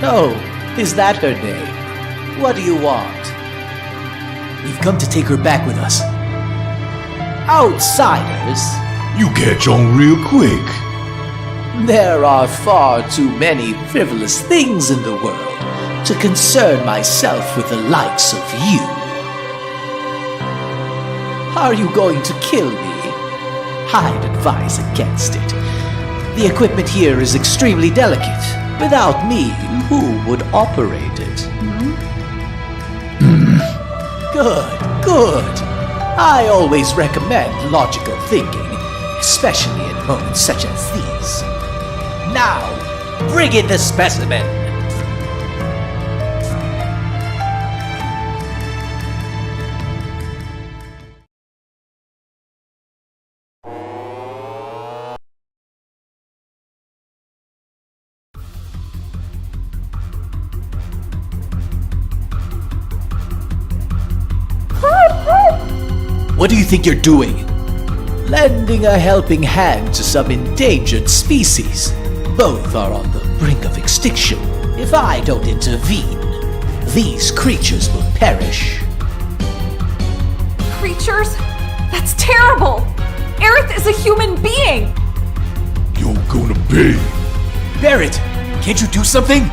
Oh, is that her name? What do you want? We've come to take her back with us. Outsiders? You catch on real quick. There are far too many frivolous things in the world to concern myself with the likes of you. Are you going to kill me? I'd advise against it. The equipment here is extremely delicate. Without me, who would operate it? Good. I always recommend logical thinking, especially in moments such as these. Now, bring in the specimen! What do you think you're doing? Lending a helping hand to some endangered species. Both are on the brink of extinction. If I don't intervene, these creatures will perish. Creatures? That's terrible! Aerith is a human being! You're gonna pay. Barrett, can't you do something?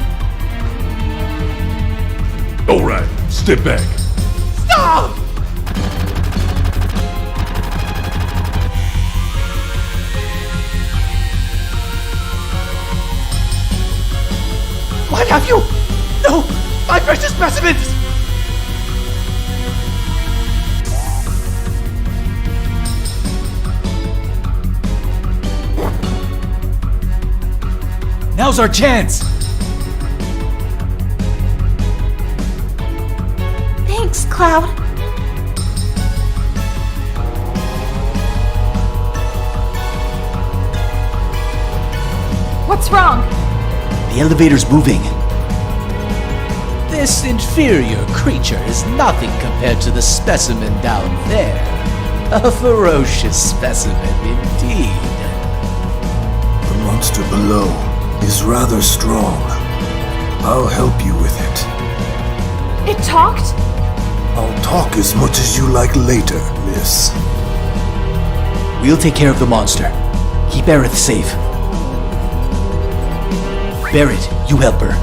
Alright, step back. Stop! What have you? No! My precious specimens! Now's our chance! Thanks, Cloud. What's wrong? The elevator's moving. This inferior creature is nothing compared to the specimen down there. A ferocious specimen indeed. The monster below is rather strong. I'll help you with it. It talked? I'll talk as much as you like later, miss. We'll take care of the monster. Keep Aerith safe. Barrett, you help her.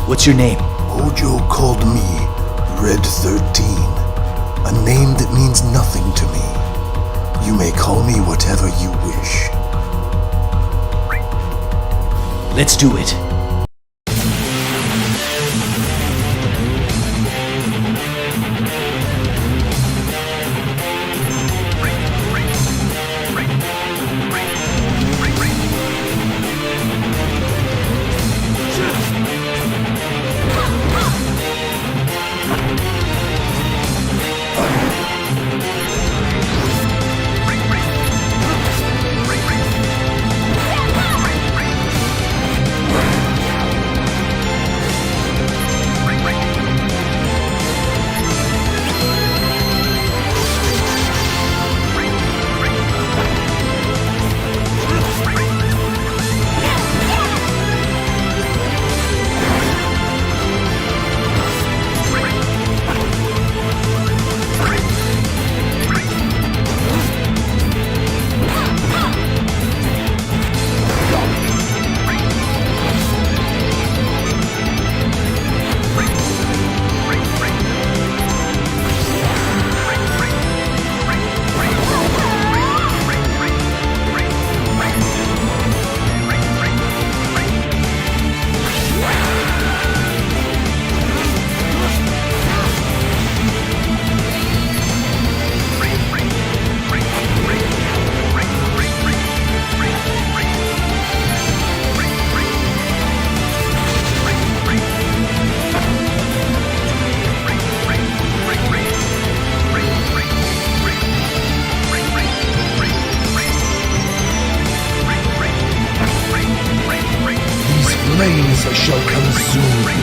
What's your name? Hojo called me Red 13, a name that means nothing to me. You may call me whatever you wish. Let's do it. Flames shall consume you.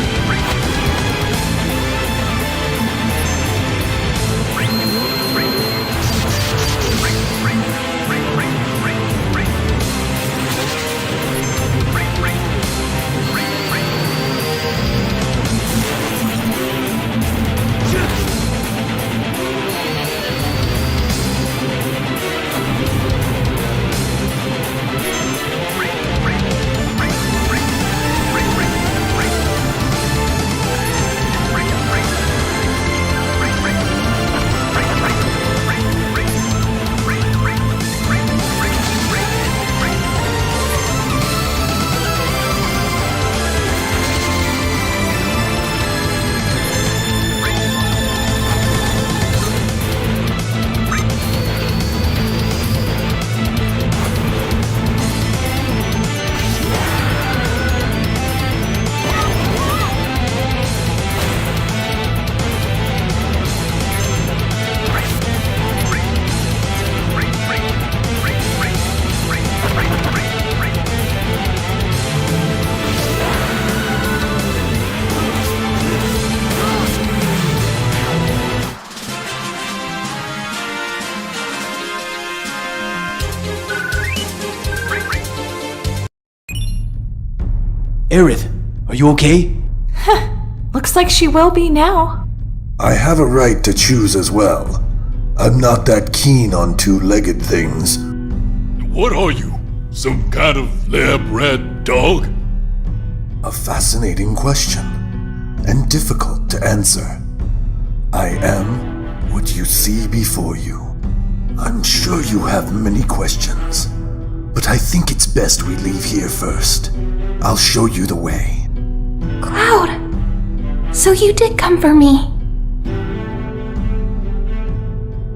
Aerith, are you okay? Looks like she will be now. I have a right to choose as well. I'm not that keen on two-legged things. What are you? Some kind of lab rat dog? A fascinating question, and difficult to answer. I am what you see before you. I'm sure you have many questions, but I think it's best we leave here first. I'll show you the way. Cloud! So you did come for me.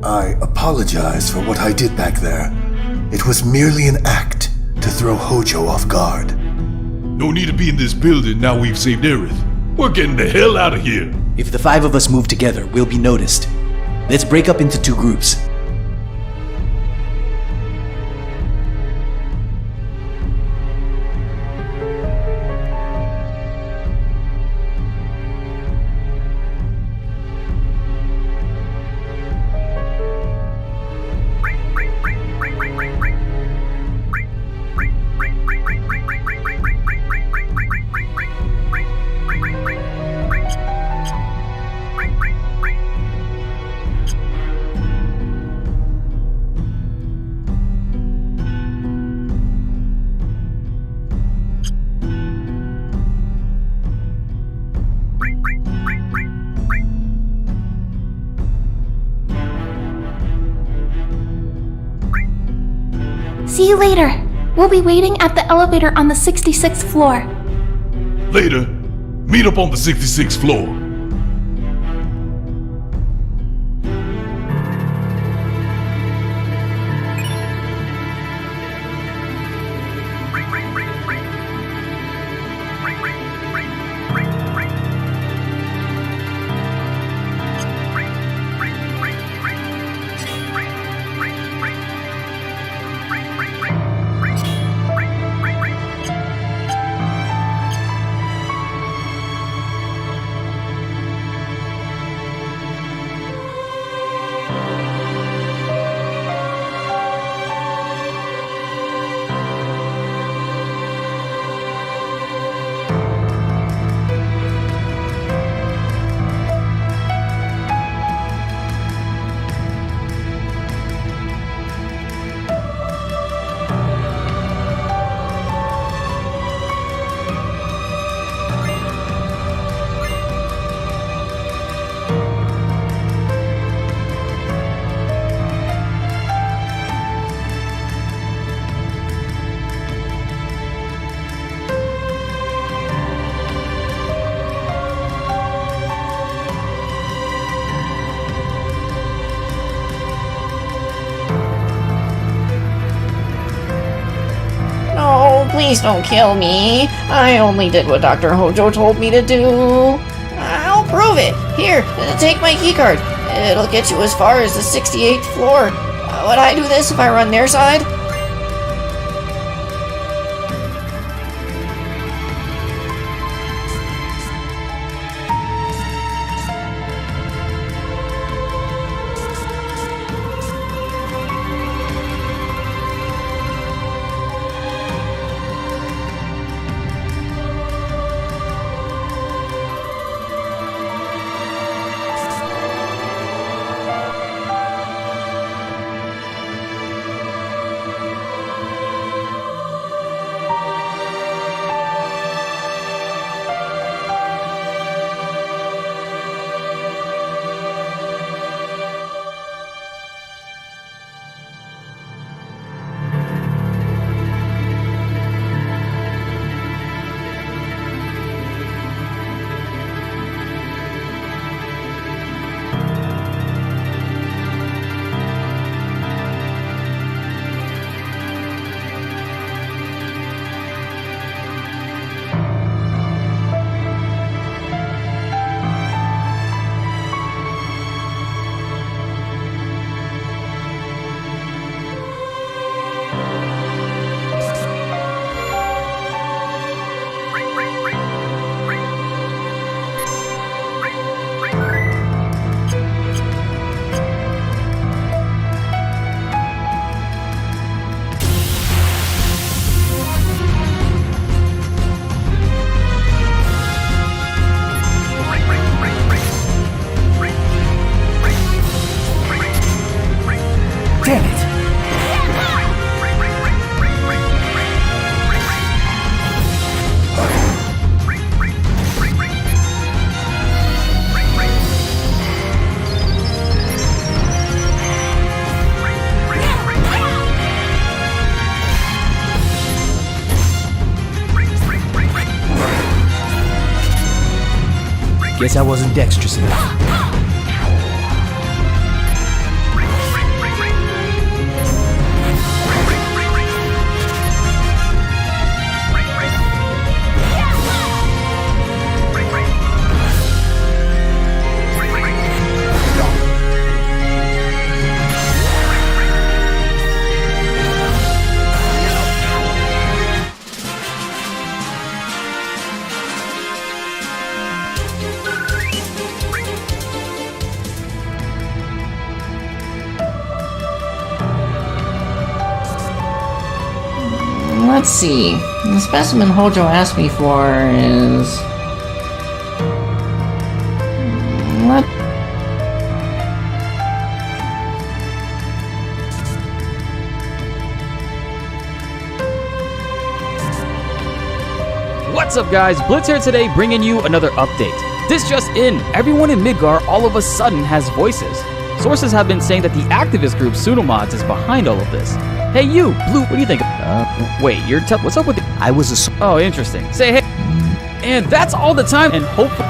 I apologize for what I did back there. It was merely an act to throw Hojo off guard. No need to be in this building now we've saved Aerith. We're getting the hell out of here. If the 5 of us move together, we'll be noticed. Let's break up into 2 groups. See you later. We'll be waiting at the elevator on the 66th floor. Later, meet up on the 66th floor. No, please don't kill me. I only did what Dr. Hojo told me to do. I'll prove it. Here, take my keycard. It'll get you as far as the 68th floor. Would I do this if I run their side? Guess I wasn't dexterous enough. Let's see. The specimen Hojo asked me for is... What? What's up, guys? Blitz here today, bringing you another update. This just in, everyone in Midgar all of a sudden has voices. Sources have been saying that the activist group Pseudomods is behind all of this. Hey you, Blue, what do you think? Wait, what's up with the... I was a... Oh, interesting. Say hey. And that's all the time, and hopefully...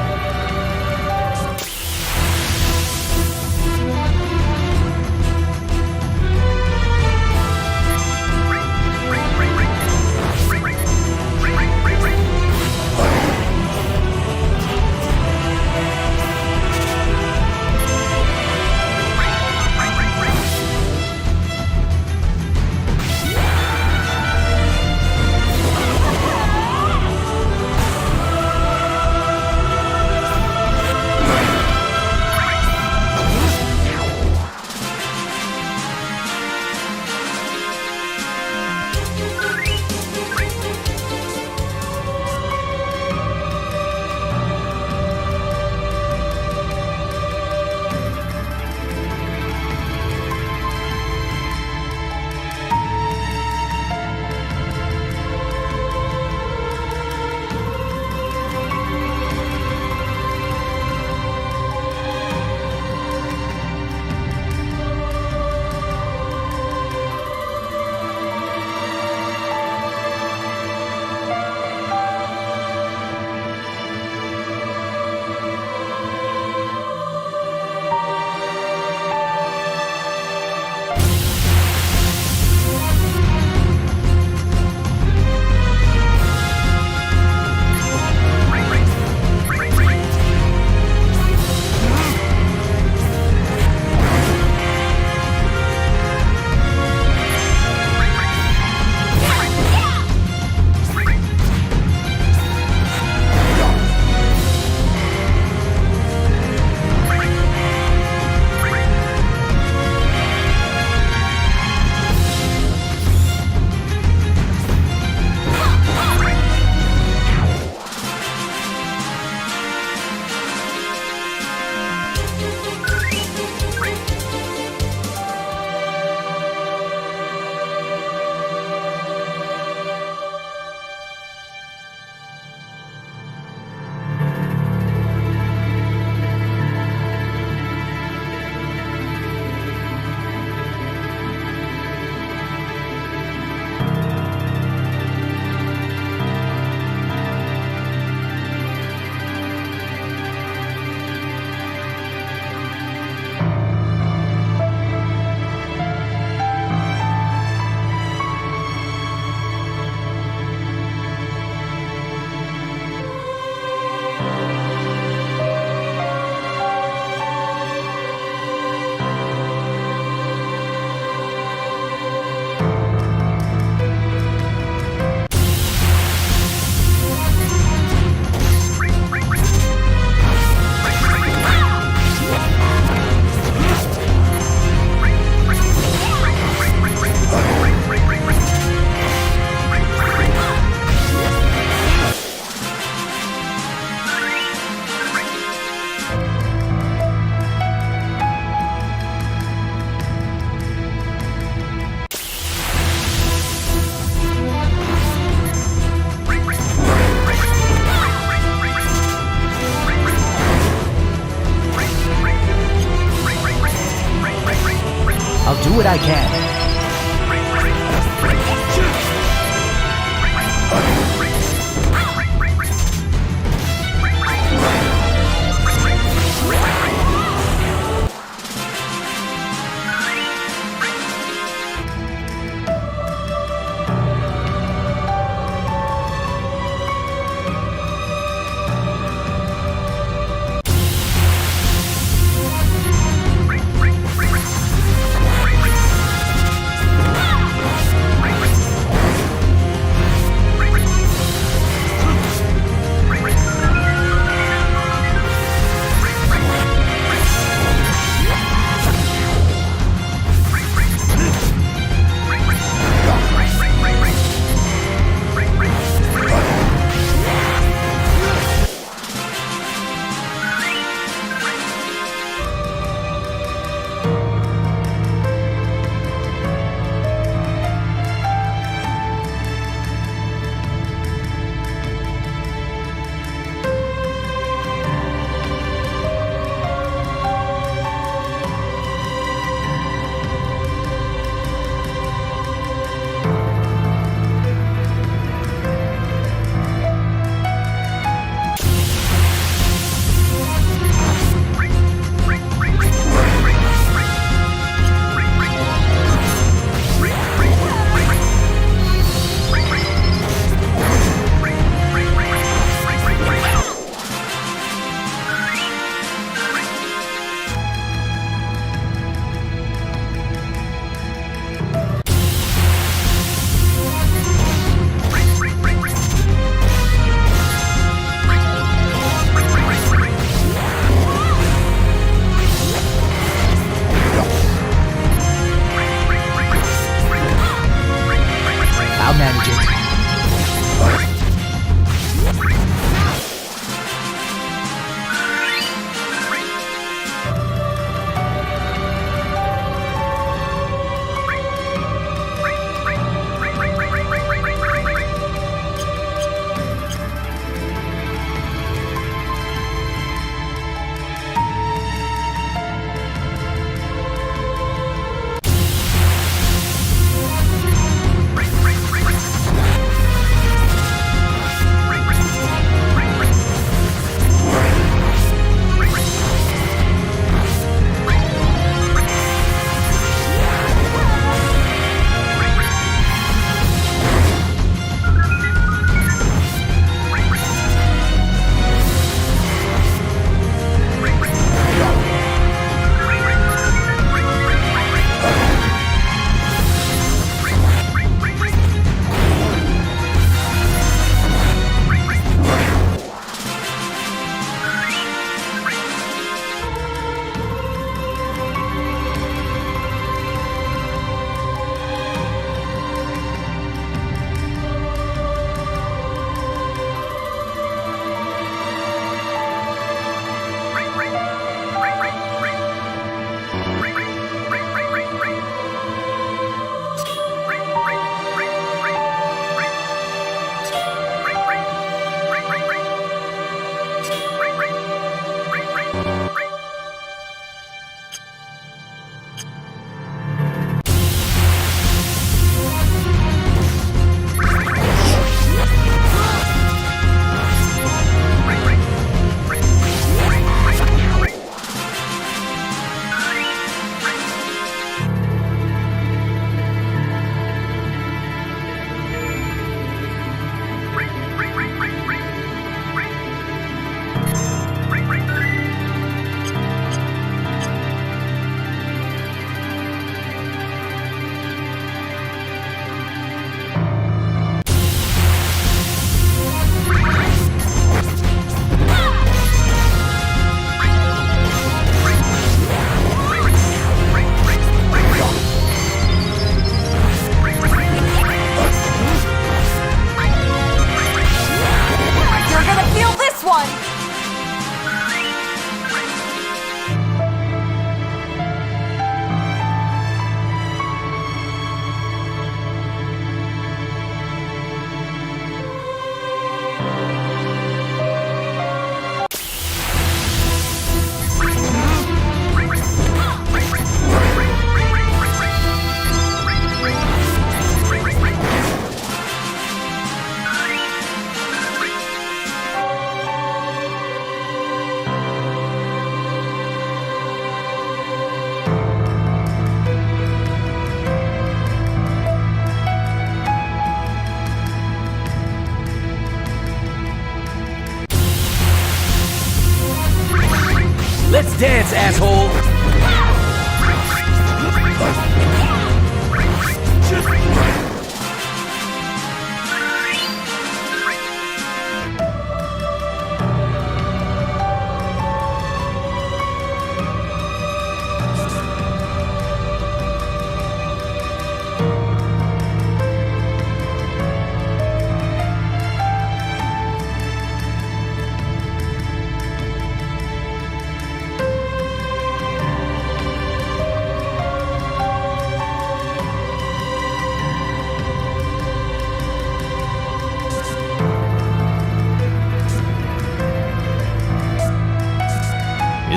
I'll do what I can.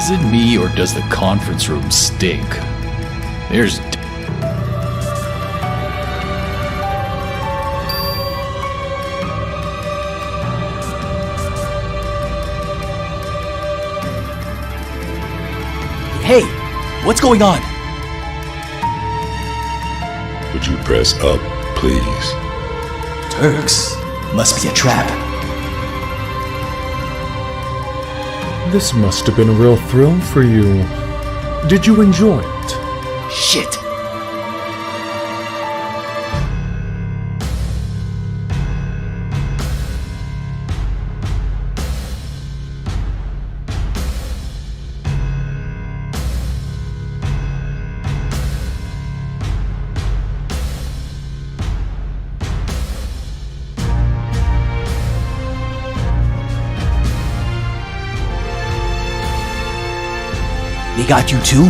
Is it me or does the conference room stink? There's Hey, what's going on? Would you press up, please? Turks. Must be a trap. This must have been a real thrill for you. Did you enjoy it? Shit. They got you too?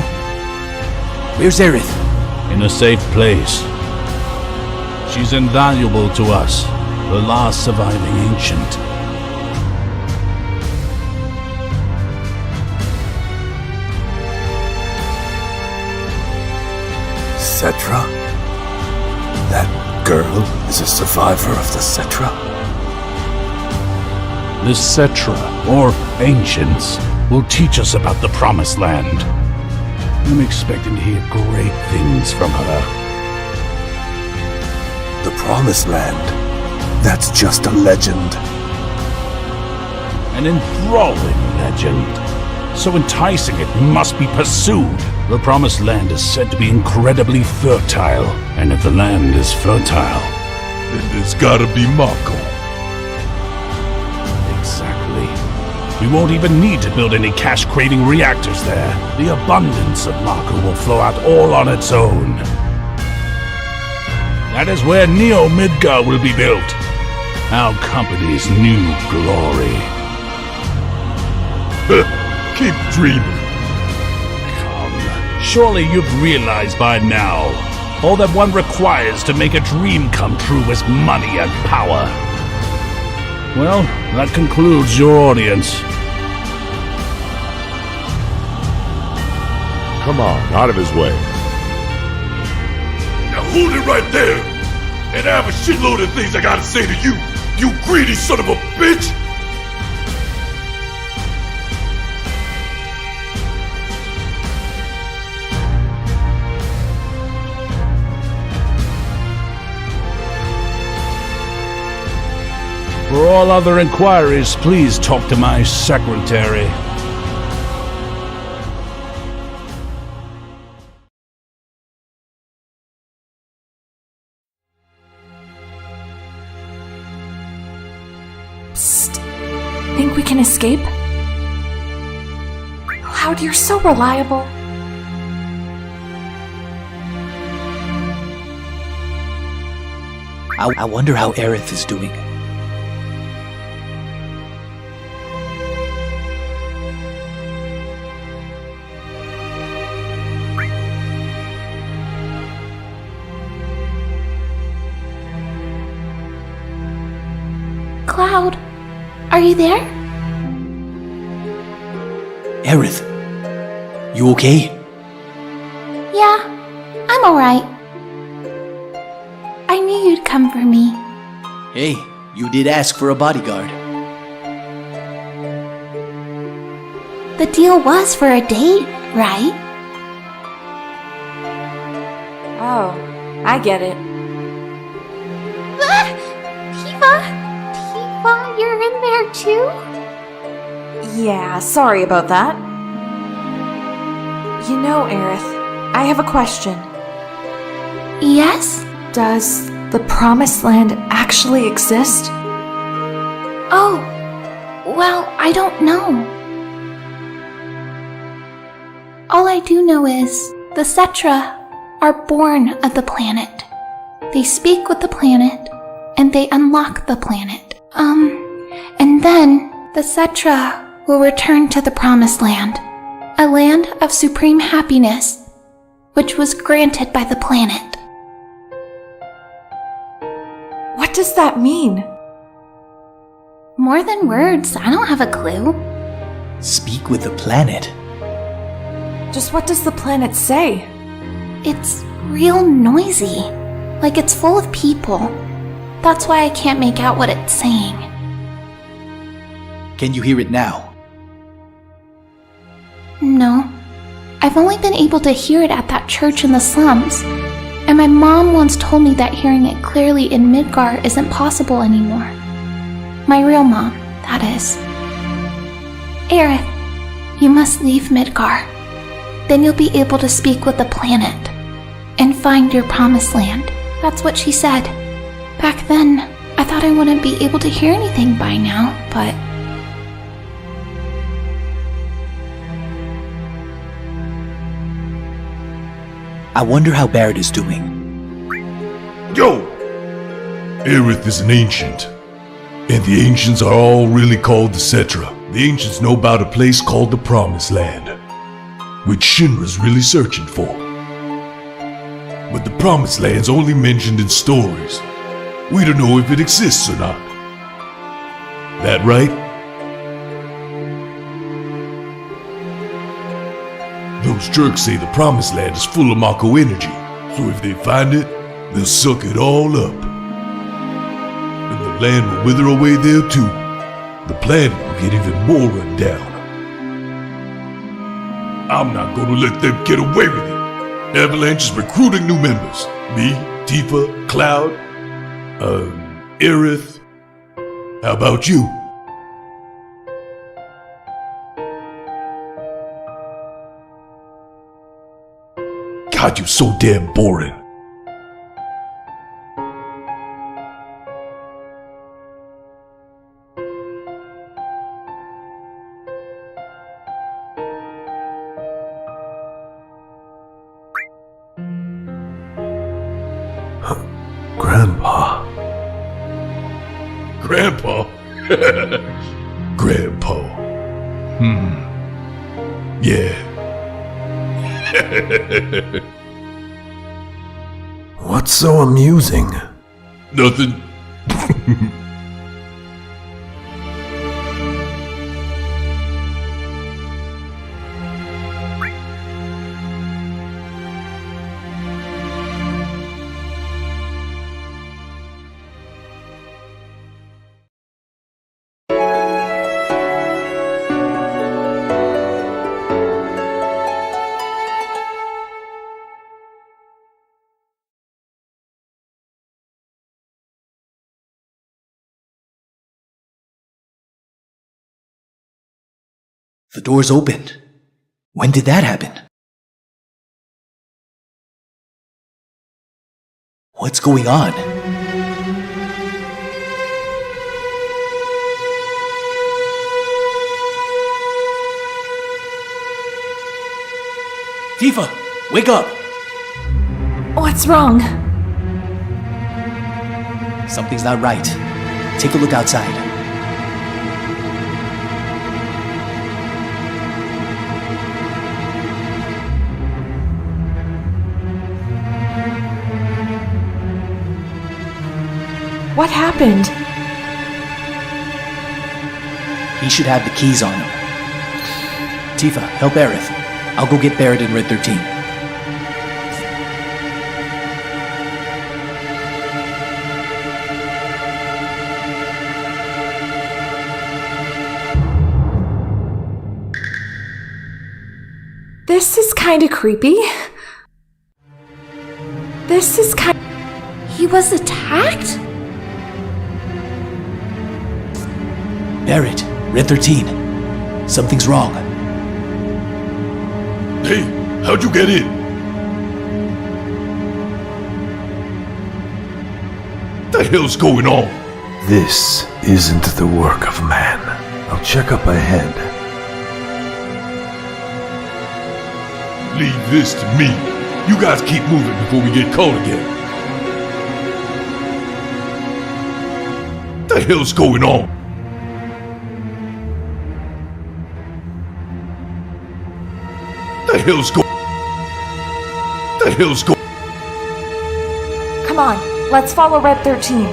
Where's Aerith? In a safe place. She's invaluable to us, the last surviving ancient. Cetra? That girl is a survivor of the Cetra? The Cetra, or Ancients, will teach us about the Promised Land. I'm expecting to hear great things from her. The Promised Land? That's just a legend. An enthralling legend. So enticing it must be pursued. The Promised Land is said to be incredibly fertile, and if the land is fertile, Then there's gotta be Mako. exactly. We won't even need to build any cash-creating reactors there. The abundance of Mako will flow out all on its own. That is where Neo Midgar will be built. Our company's new glory. Keep dreaming. Come, surely you've realized by now, all that one requires to make a dream come true is money and power. Well, that concludes your audience. Come on, out of his way. Now hold it right there! And I have a shitload of things I gotta say to you, you greedy son of a bitch! For all other inquiries, please talk to my secretary. Psst. Think we can escape? Cloud, you're so reliable. I wonder how Aerith is doing. Cloud, are you there? Aerith, you okay? Yeah, I'm alright. I knew you'd come for me. Hey, you did ask for a bodyguard. The deal was for a date, right? Oh, I get it. Tifa, you're in there too? Yeah, sorry about that. You know, Aerith, I have a question. Yes? Does the Promised Land actually exist? Oh, well, I don't know. All I do know is the Cetra are born of the planet. They speak with the planet, and they unlock the planet. And then the Cetra will return to the Promised Land, a land of supreme happiness, which was granted by the planet. What does that mean? More than words, I don't have a clue. Speak with the planet. Just what does the planet say? It's real noisy, like it's full of people. That's why I can't make out what it's saying. Can you hear it now? No. I've only been able to hear it at that church in the slums. And my mom once told me that hearing it clearly in Midgar isn't possible anymore. My real mom, that is. Aerith, you must leave Midgar. Then you'll be able to speak with the planet and find your promised land. That's what she said. Back then, I thought I wouldn't be able to hear anything by now, but... I wonder how Barrett is doing. Yo! Aerith is an ancient. And the ancients are all really called the Cetra. The ancients know about a place called the Promised Land, which Shinra's really searching for. But the Promised Land's only mentioned in stories. We don't know if it exists or not. That right? Those jerks say the Promised Land is full of Mako energy, so if they find it, they'll suck it all up. And the land will wither away there too. The planet will get even more run down. I'm not gonna let them get away with it. Avalanche is recruiting new members. Me, Tifa, Cloud, Aerith. How about you? God, you're so damn boring. Grandpa. Grandpa? Grandpa. Yeah. What's so amusing? Nothing. The door's opened. When did that happen? What's going on? Tifa, wake up! What's wrong? Something's not right. Take a look outside. What happened? He should have the keys on him. Tifa, help Aerith. I'll go get Barrett and Red 13. This is kinda creepy. This is kind. He was attacked? Barrett, Red 13. Something's wrong. Hey, how'd you get in? What the hell's going on? This isn't the work of man. I'll check up ahead. Leave this to me. You guys keep moving before we get caught again. What the hell's going on? What the hell's going? Come on, let's follow Red 13.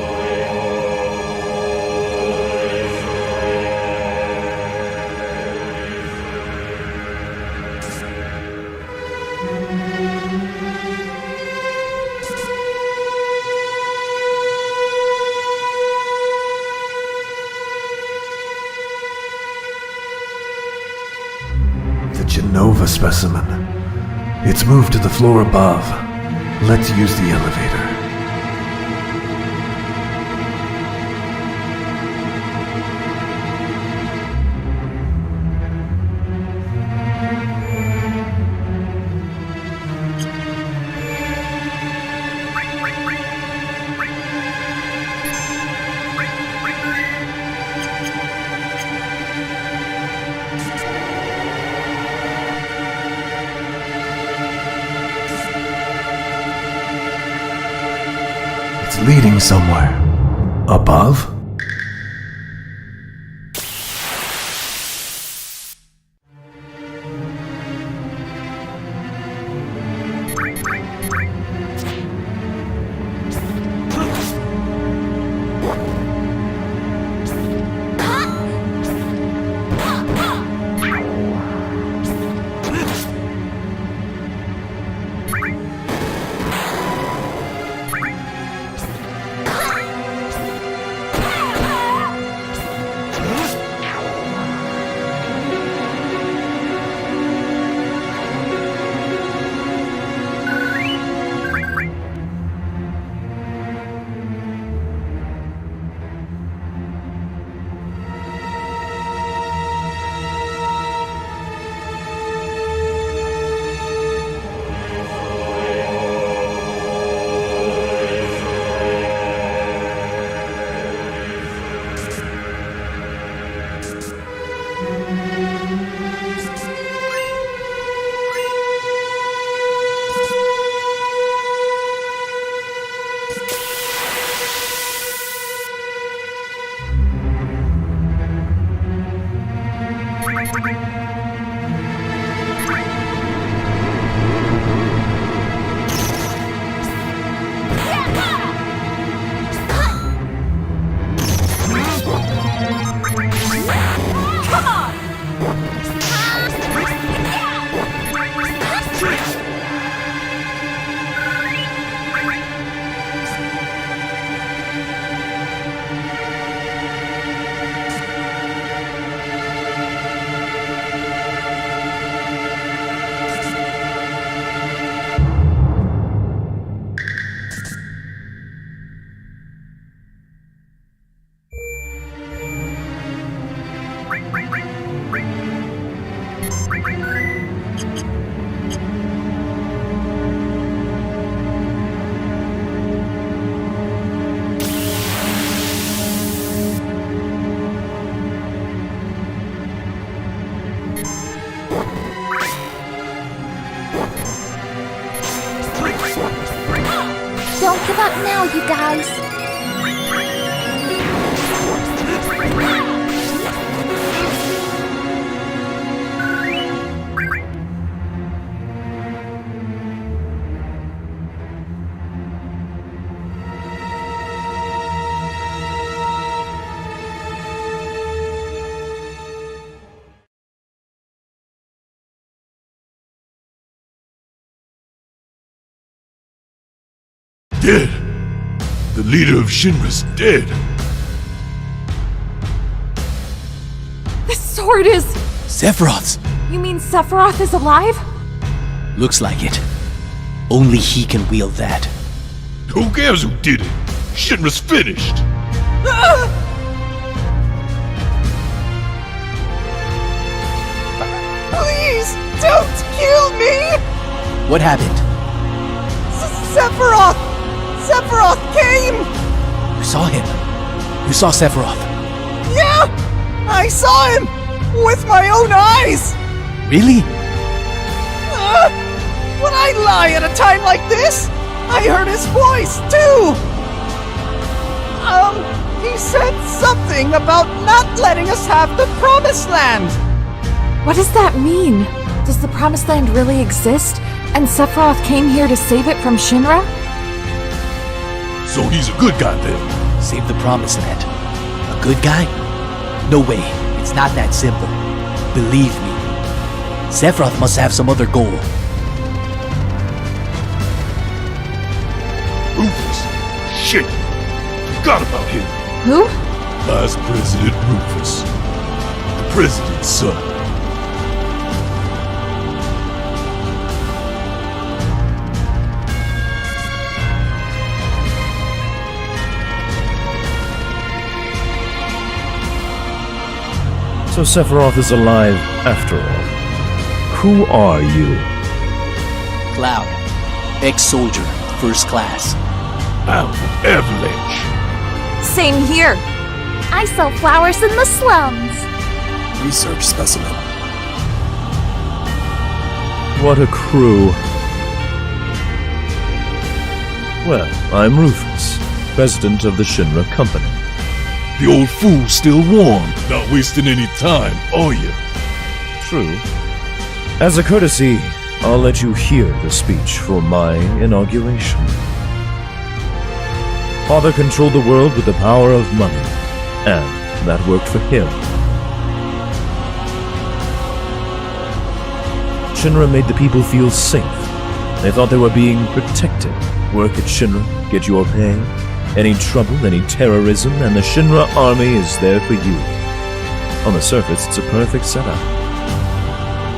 The Genova specimen. It's moved to the floor above. Let's use the elevator. It's leading somewhere. Above? Don't give up now, you guys. Dead! The leader of Shinra's dead! This sword is... Sephiroth's! You mean Sephiroth is alive? Looks like it. Only he can wield that. Who cares who did it? Shinra's finished! Please, don't kill me! What happened? Sephiroth! Sephiroth came! You saw him. You saw Sephiroth. Yeah! I saw him! With my own eyes! Really? Would I lie at a time like this? I heard his voice, too! He said something about not letting us have the Promised Land! What does that mean? Does the Promised Land really exist? And Sephiroth came here to save it from Shinra? So he's a good guy then? Save the Promised Land. A good guy? No way. It's not that simple. Believe me. Sephiroth must have some other goal. forgot about him. Who? Vice President Rufus. The president's son. So Sephiroth is alive after all. Who are you? Cloud. Ex-soldier. First class. I'm from Avalanche. Same here. I sell flowers in the slums. Research specimen. What a crew. Well, I'm Rufus, president of the Shinra Company. The old fool's still warm. Not wasting any time, are you? True. As a courtesy, I'll let you hear the speech for my inauguration. Father controlled the world with the power of money, and that worked for him. Shinra made the people feel safe. They thought they were being protected. Work at Shinra, get your pay. Any trouble, any terrorism, and the Shinra army is there for you. On the surface, it's a perfect setup.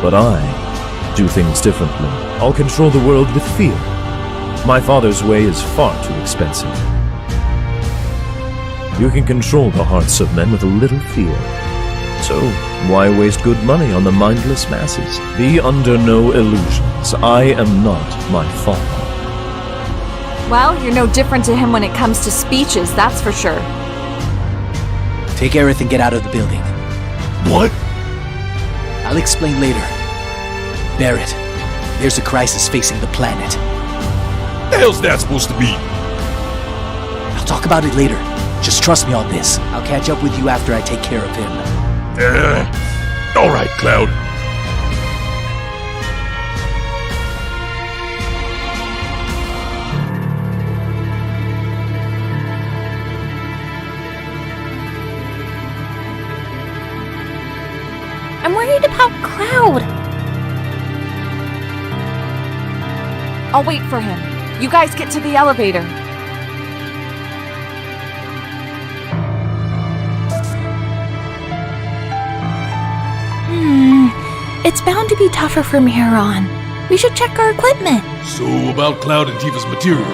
But I do things differently. I'll control the world with fear. My father's way is far too expensive. You can control the hearts of men with a little fear. So, why waste good money on the mindless masses? Be under no illusions. I am not my father. Well, you're no different to him when it comes to speeches, that's for sure. Take Aerith and get out of the building. What? I'll explain later. Barrett, there's a crisis facing the planet. The hell's that supposed to be? I'll talk about it later. Just trust me on this. I'll catch up with you after I take care of him. All right, Cloud. I'm worried about Cloud. I'll wait for him. You guys get to the elevator. It's bound to be tougher from here on. We should check our equipment. So about Cloud and Tifa's material.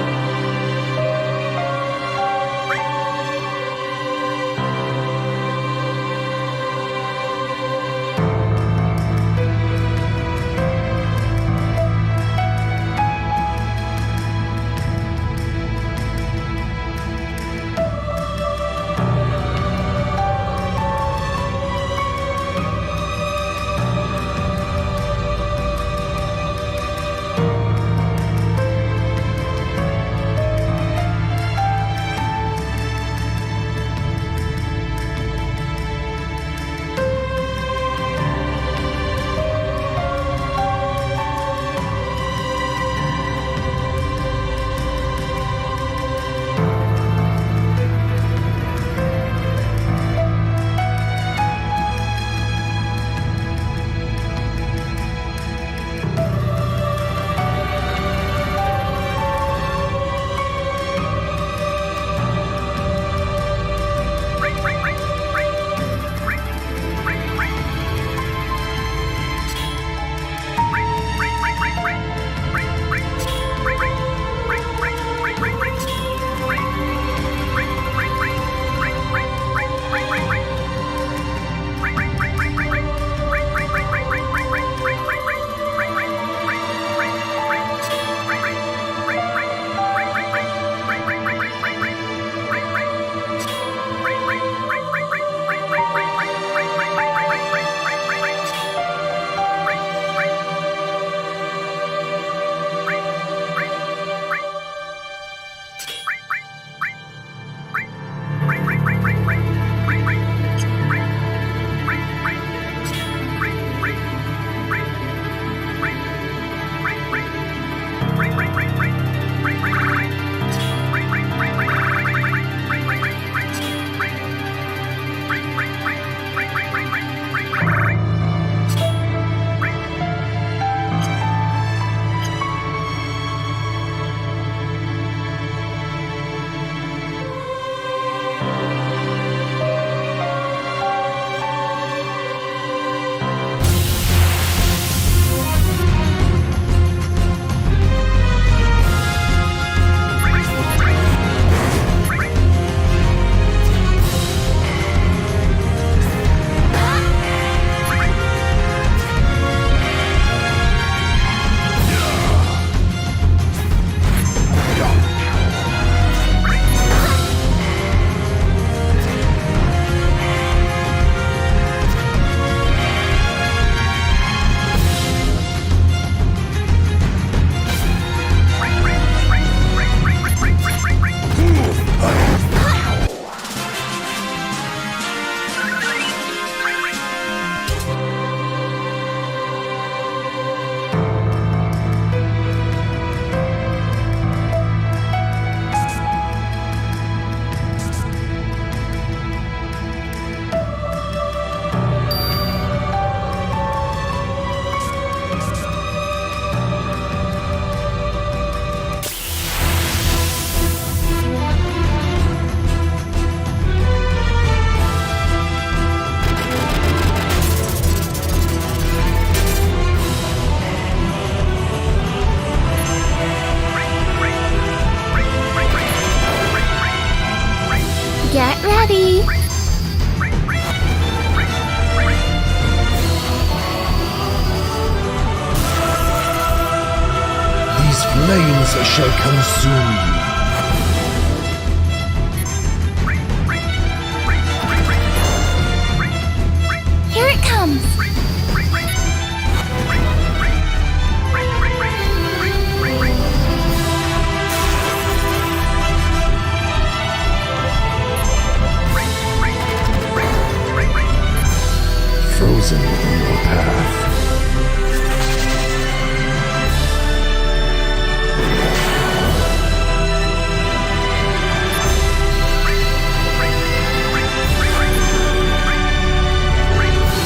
flames shall consume you. Here it comes! Frozen within your path.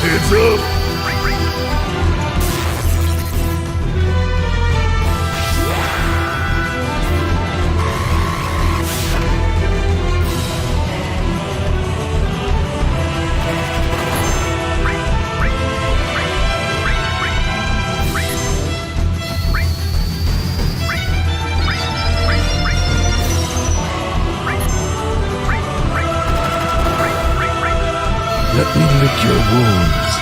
Heads up! Let me lick your wounds.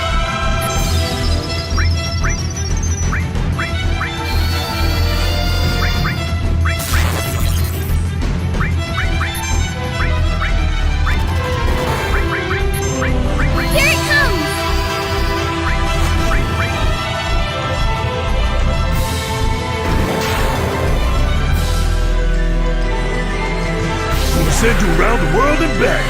Here it comes! We'll send you around the world and back.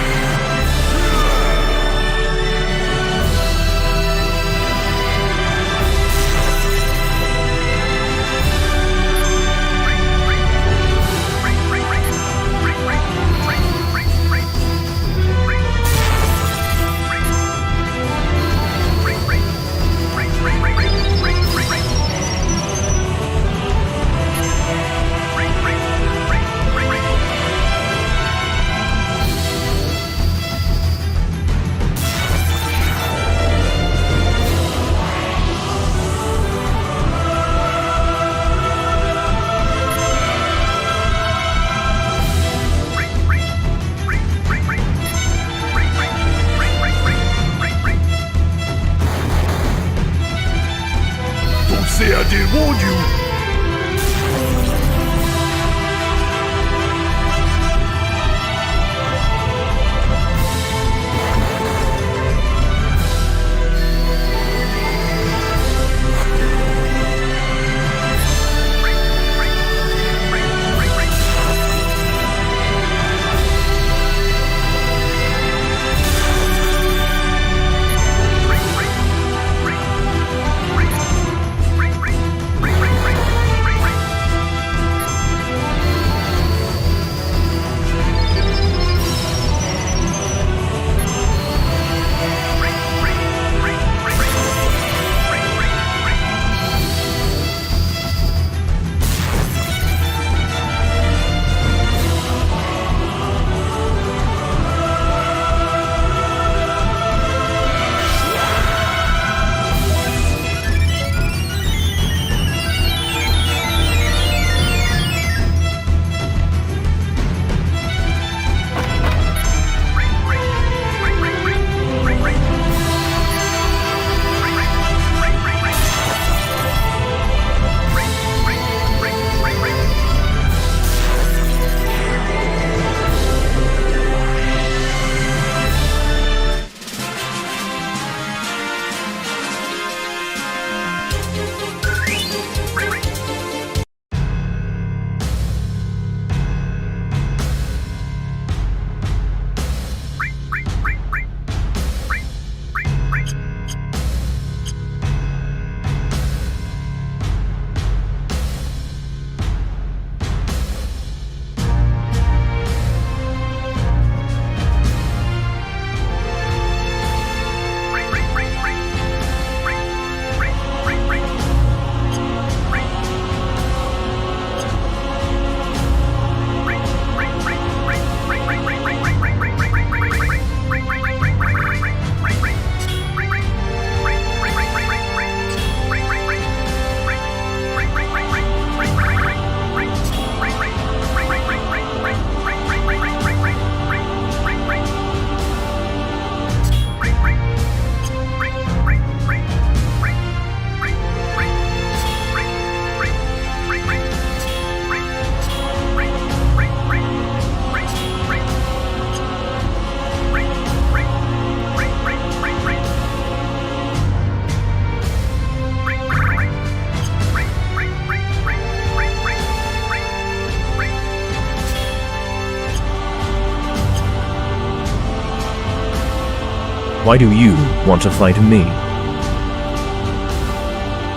Why do you want to fight me?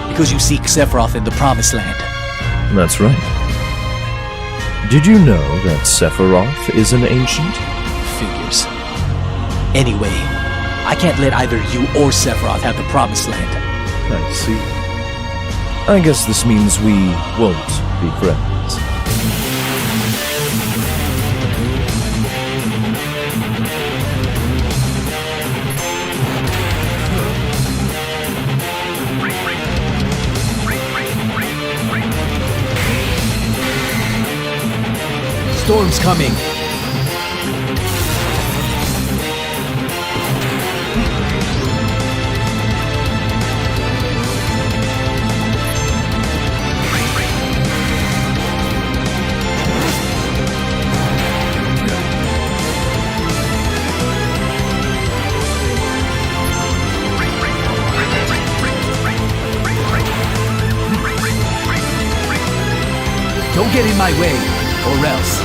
Because you seek Sephiroth in the Promised Land. That's right. Did you know that Sephiroth is an ancient? Figures. Anyway, I can't let either you or Sephiroth have the Promised Land. I see. I guess this means we won't be friends. Storm's coming. Don't get in my way, or else.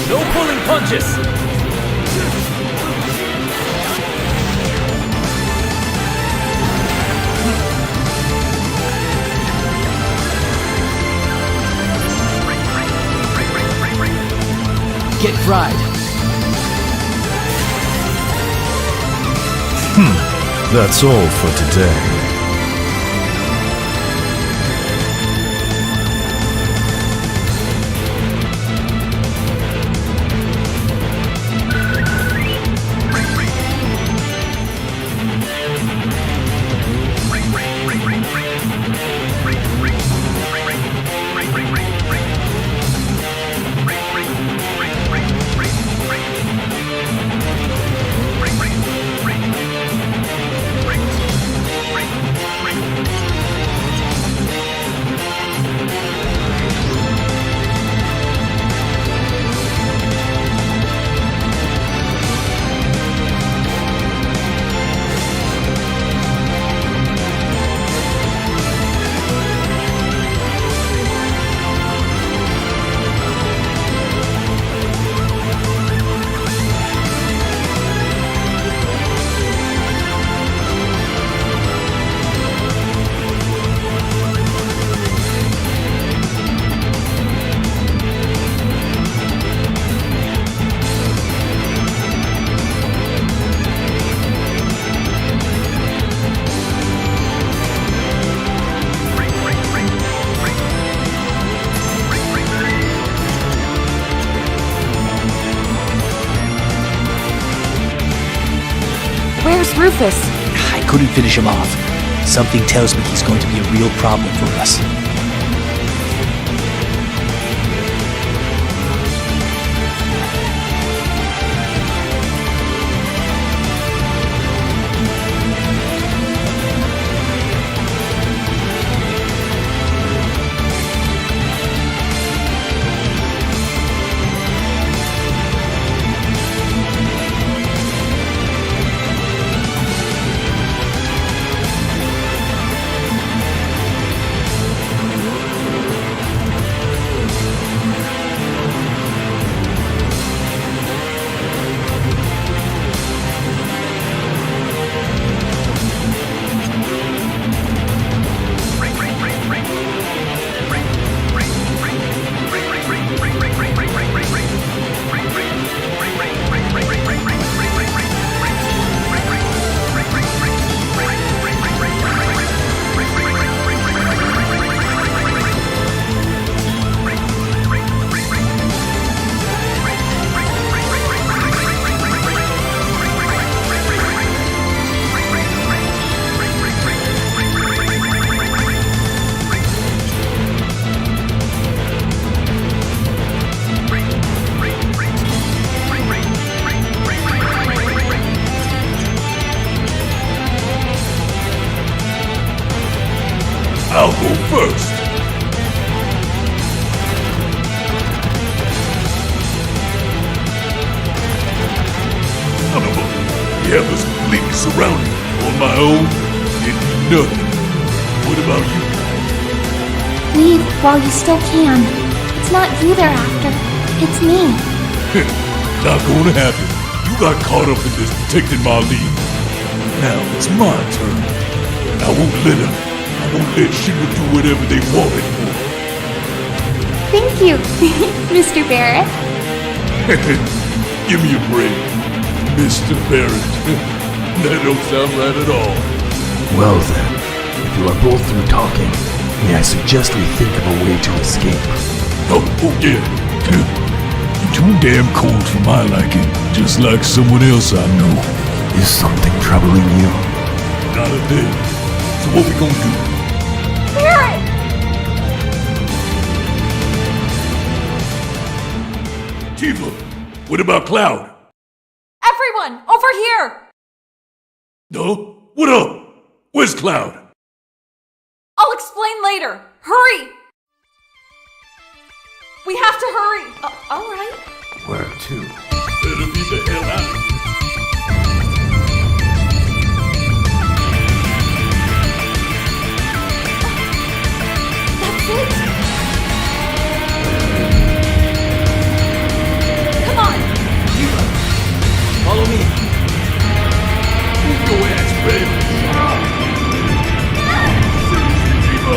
No pulling punches! Get fried. That's all for today. Where's Rufus? I couldn't finish him off. Something tells me he's going to be a real problem for us. I'll go first. Son of a... The Emperor's completely surrounded. On my own, it'd be nothing. What about you? Leave while you still can. It's not you they're after. It's me. Not gonna happen. You got caught up in this protecting my lead. Now it's my turn. I won't let him. I won't let Shinra do whatever they want anymore. Thank you, Mr. Barrett. Give me a break, Mr. Barrett. That don't sound right at all. Well then, if you are both through talking, may I suggest we think of a way to escape? Oh yeah. You're too damn cold for my liking, just like someone else I know. Is something troubling you? Not a thing. So what we gonna do? Barrett! Tifa, what about Cloud? Everyone, over here! No? What up? Where's Cloud? I'll explain later. Hurry! We have to hurry. All right. Where to? Better be the hell out of here. That's it. Come on. Tifa, follow me. Move your ass, Red. Shut up. Seriously, Tifa.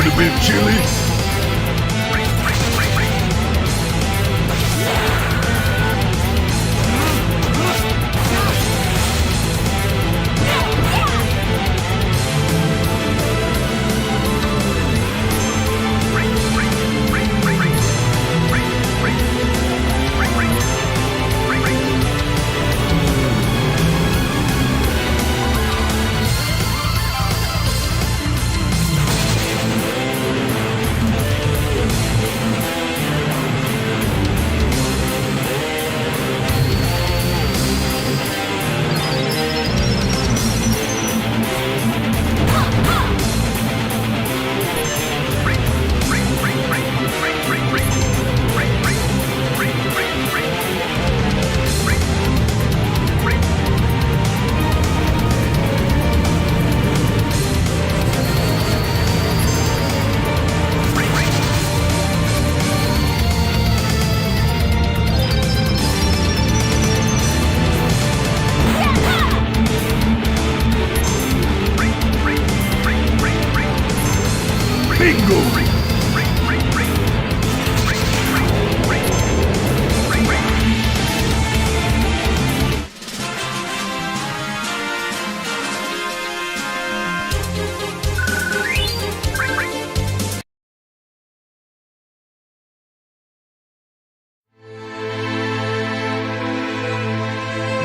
a bit chilly?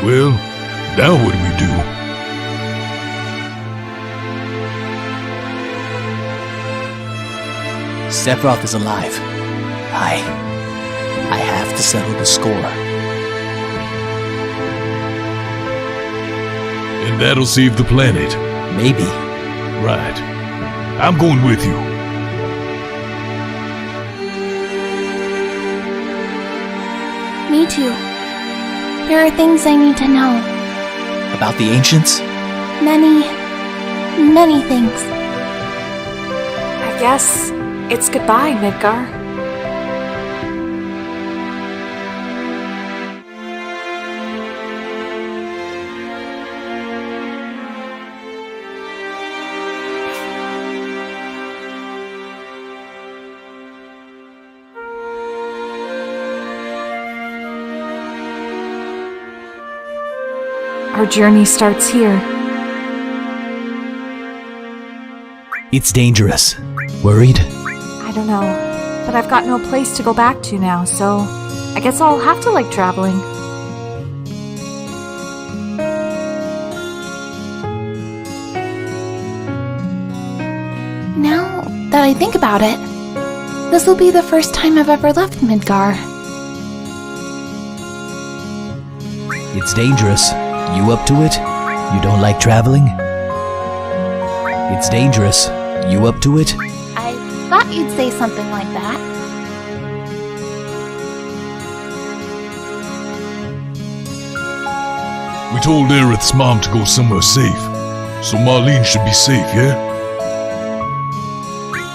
Well, now what do we do? Sephiroth is alive. I have to settle the score. And that'll save the planet. Maybe. Right. I'm going with you. Me too. There are things I need to know. About the ancients? Many things. I guess it's goodbye, Midgar. Our journey starts here. It's dangerous. Worried? I don't know, but I've got no place to go back to now, so I guess I'll have to like traveling. Now that I think about it, this will be the first time I've ever left Midgar. It's dangerous. You up to it? You don't like traveling? It's dangerous. You up to it? I thought you'd say something like that. We told Aerith's mom to go somewhere safe, so Marlene should be safe, yeah?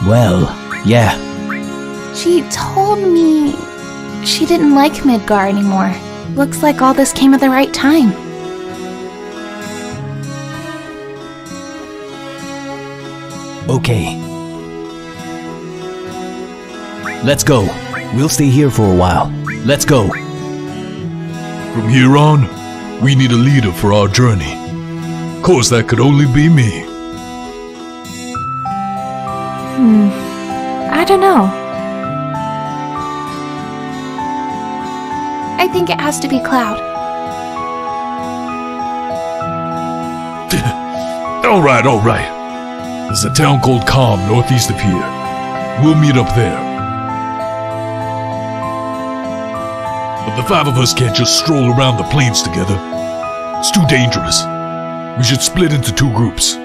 Well, yeah. She told me she didn't like Midgar anymore. Looks like all this came at the right time. Okay. Let's go. We'll stay here for a while. Let's go. From here on, we need a leader for our journey. Course, that could only be me. I don't know. I think it has to be Cloud. All right. There's a town called Calm northeast of here. We'll meet up there. But the five of us can't just stroll around the plains together. It's too dangerous. We should split into two groups.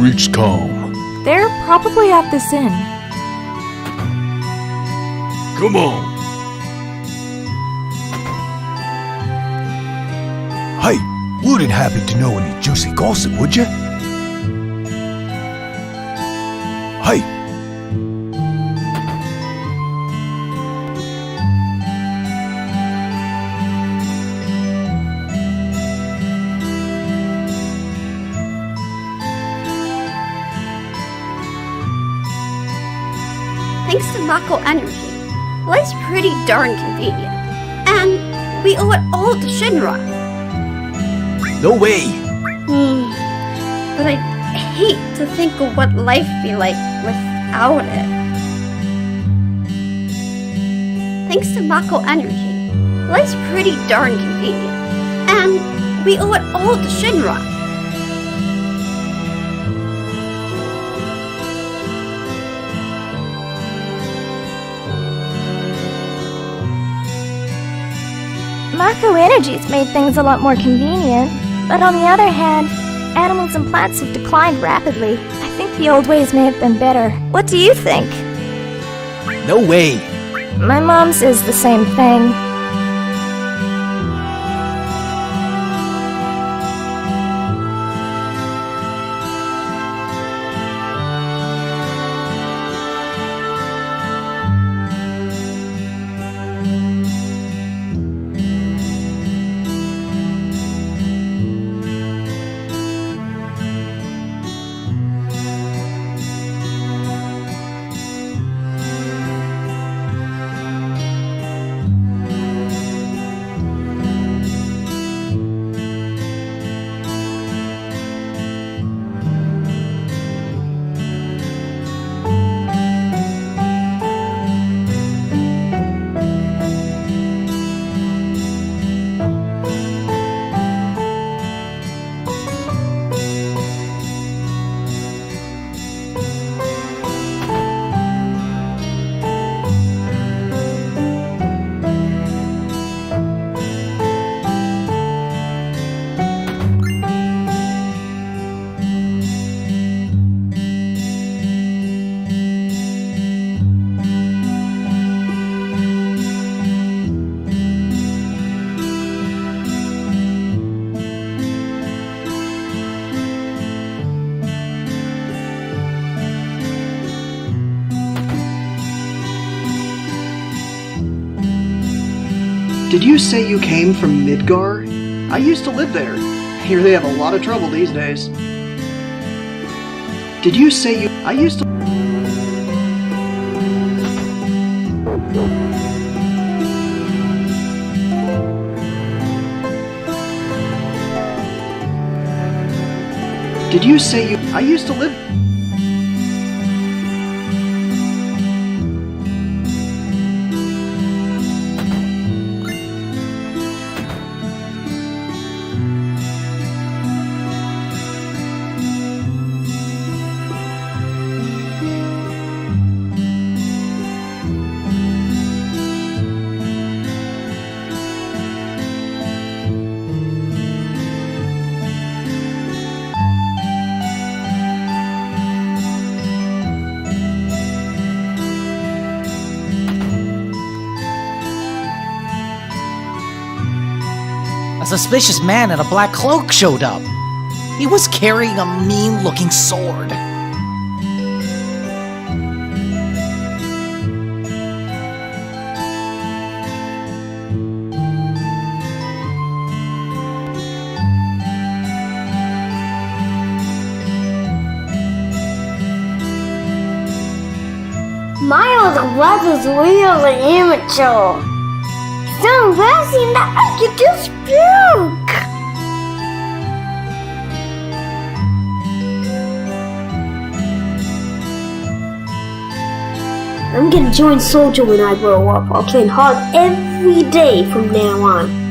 reached calm. They're probably at this inn. Come on. Hey, wouldn't happen to know any juicy gossip, would you? Hey. Thanks to Mako Energy, life's pretty darn convenient. And we owe it all to Shinra. No way! But I hate to think of what life'd be like without it. Thanks to Mako Energy, life's pretty darn convenient. And we owe it all to Shinra. Mako Energy's made things a lot more convenient, but on the other hand, animals and plants have declined rapidly. I think the old ways may have been better. What do you think? No way! My mom says the same thing. Did you say you came from Midgar? I used to live there. Here they have a lot of trouble these days. Did you say you... I used to... Did you say you... I used to live... A suspicious man in a black cloak showed up. He was carrying a mean-looking sword. My old brother's really immature. So embarrassing that I could just puke. I'm gonna join Soldier when I grow up. I'll train hard every day from now on.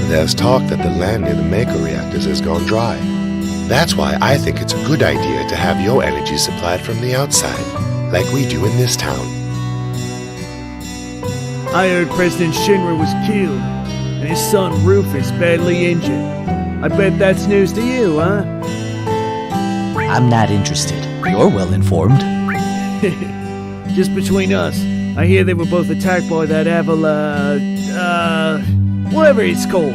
There's talk that the land near the Mako reactors has gone dry. That's why I think it's a good idea to have your energy supplied from the outside, like we do in this town. I heard President Shinra was killed, and his son Rufus badly injured. I bet that's news to you, huh? I'm not interested. You're well informed. Just between us, I hear they were both attacked by that whatever it's called.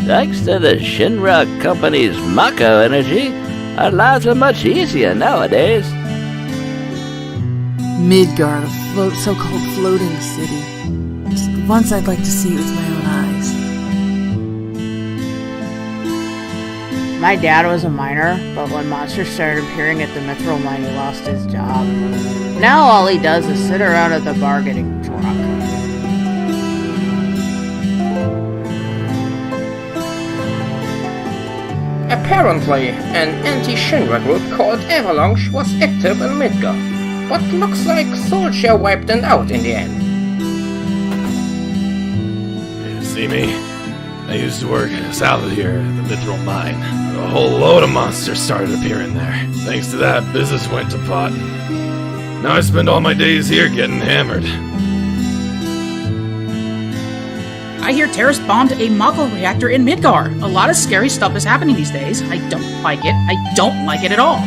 Thanks to the Shinra company's Mako energy, our lives are much easier nowadays. Midgard, a so-called floating city. Once I'd like to see it with my own eyes. My dad was a miner, but when monsters started appearing at the mithril mine, he lost his job. Now all he does is sit around at the bargaining truck. Apparently, an anti-Shinra group called Avalanche was active in Midgard, but looks like Soldier wiped them out in the end. See me? I used to work south of here at the mithril mine. A whole load of monsters started appearing there. Thanks to that, business went to pot. Now I spend all my days here getting hammered. I hear terrorists bombed a Mako reactor in Midgar. A lot of scary stuff is happening these days. I don't like it. I don't like it at all.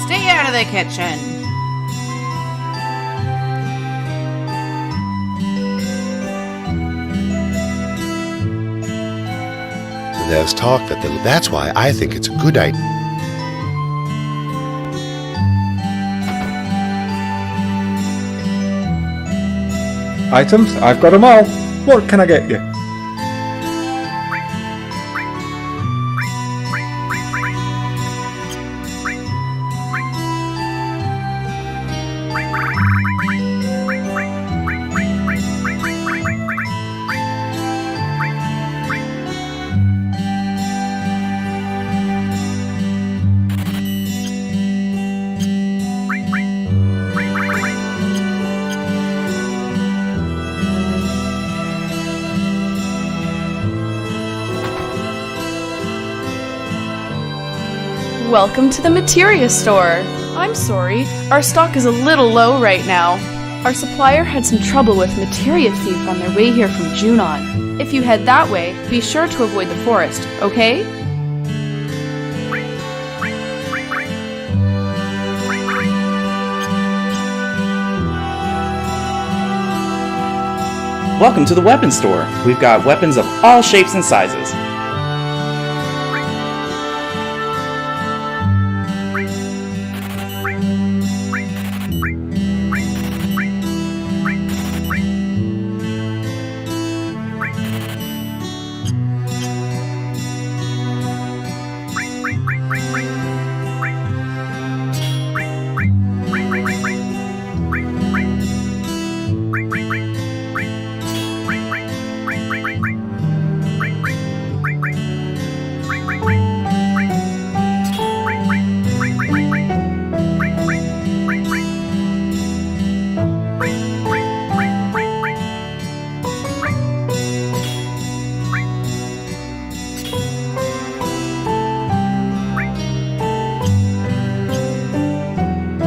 Stay out of the kitchen. There's talk that that's why I think it's a good idea. Items? I've got them all. What can I get you? Welcome to the Materia Store. I'm sorry, our stock is a little low right now. Our supplier had some trouble with materia thief on their way here from Junon. If you head that way, be sure to avoid the forest, okay? Welcome to the weapons store. We've got weapons of all shapes and sizes.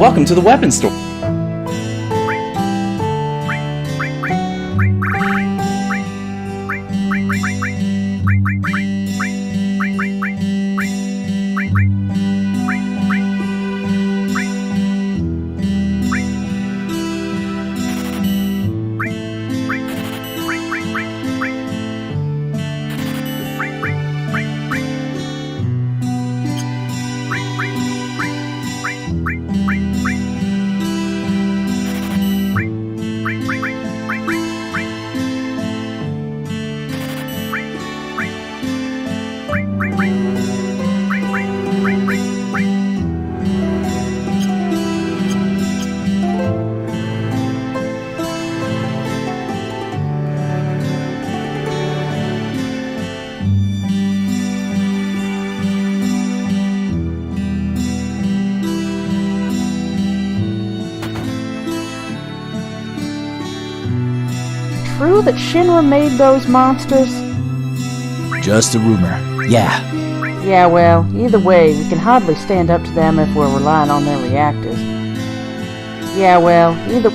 Welcome to the weapons store. true that Shinra made those monsters? Just a rumor. Yeah. Yeah, well, either way, we can hardly stand up to them if we're relying on their reactors. Yeah, well, either...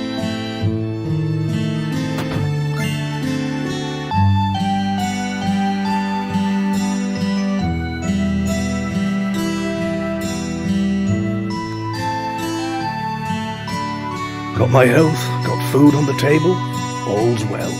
Got my health, got food on the table, all's well.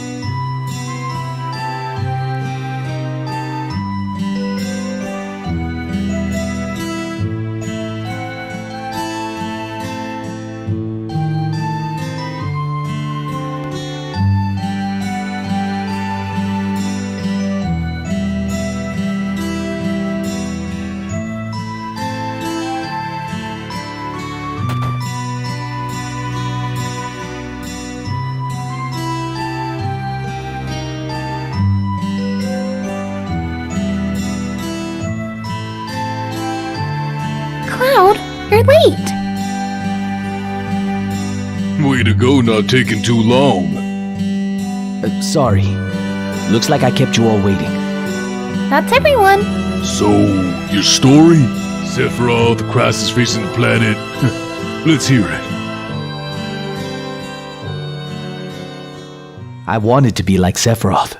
Cloud, you're late. Way to go, not taking too long. Sorry. Looks like I kept you all waiting. That's everyone. So, your story? Sephiroth, the crisis facing the planet. Let's hear it. I wanted to be like Sephiroth.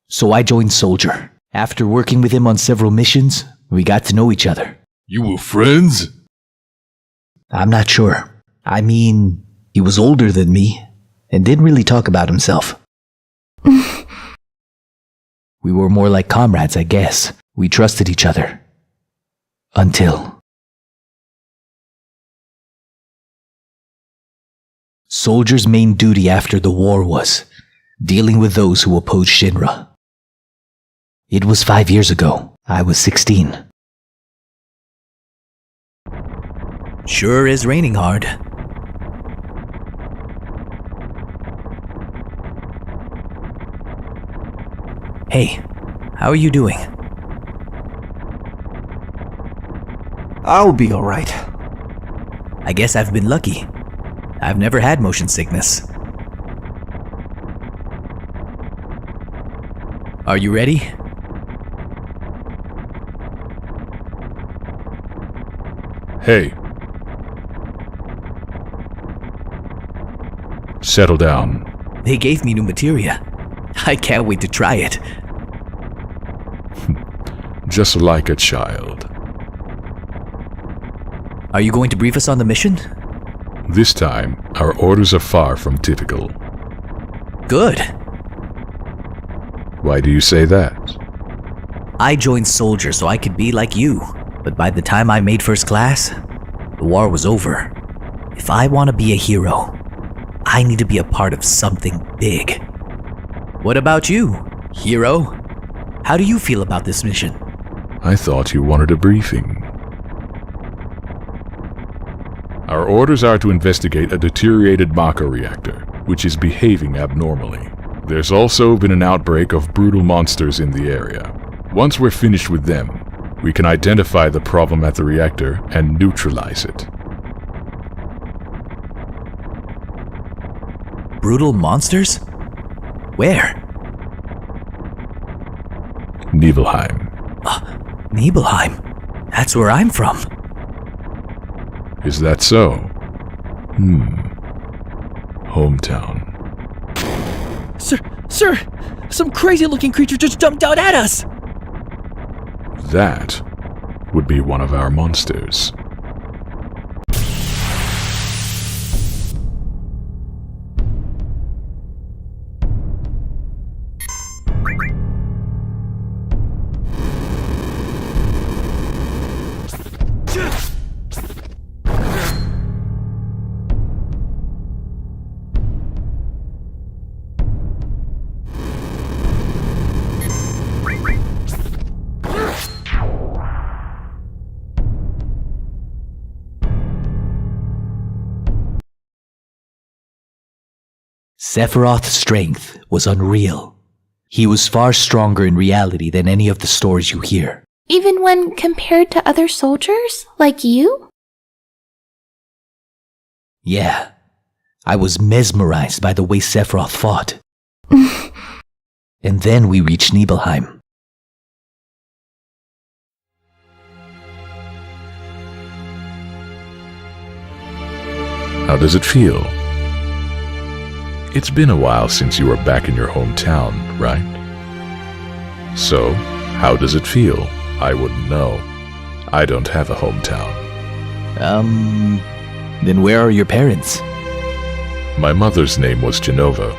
So I joined Soldier. After working with him on several missions, we got to know each other. You were friends? I'm not sure. I mean, he was older than me and didn't really talk about himself. We were more like comrades, I guess. We trusted each other. Until... Soldier's main duty after the war was dealing with those who opposed Shinra. It was 5 years ago. I was 16. Sure is raining hard. Hey, how are you doing? I'll be alright. I guess I've been lucky. I've never had motion sickness. Are you ready? Hey. Settle down. They gave me new materia. I can't wait to try it. Just like a child. Are you going to brief us on the mission? This time, our orders are far from typical. Good. Why do you say that? I joined Soldier so I could be like you. But by the time I made first class, the war was over. If I want to be a hero, I need to be a part of something big. What about you, hero? How do you feel about this mission? I thought you wanted a briefing. Our orders are to investigate a deteriorated Mako reactor, which is behaving abnormally. There's also been an outbreak of brutal monsters in the area. Once we're finished with them, we can identify the problem at the reactor and neutralize it. Brutal monsters? Where? Nibelheim. Nibelheim? That's where I'm from. Is that so? Hometown. Sir! Some crazy-looking creature just jumped out at us! That would be one of our monsters. Sephiroth's strength was unreal. He was far stronger in reality than any of the stories you hear. Even when compared to other soldiers, like you? Yeah, I was mesmerized by the way Sephiroth fought. And then we reach Nibelheim. How does it feel? It's been a while since you were back in your hometown, right? So, how does it feel? I wouldn't know. I don't have a hometown. Then where are your parents? My mother's name was Genova.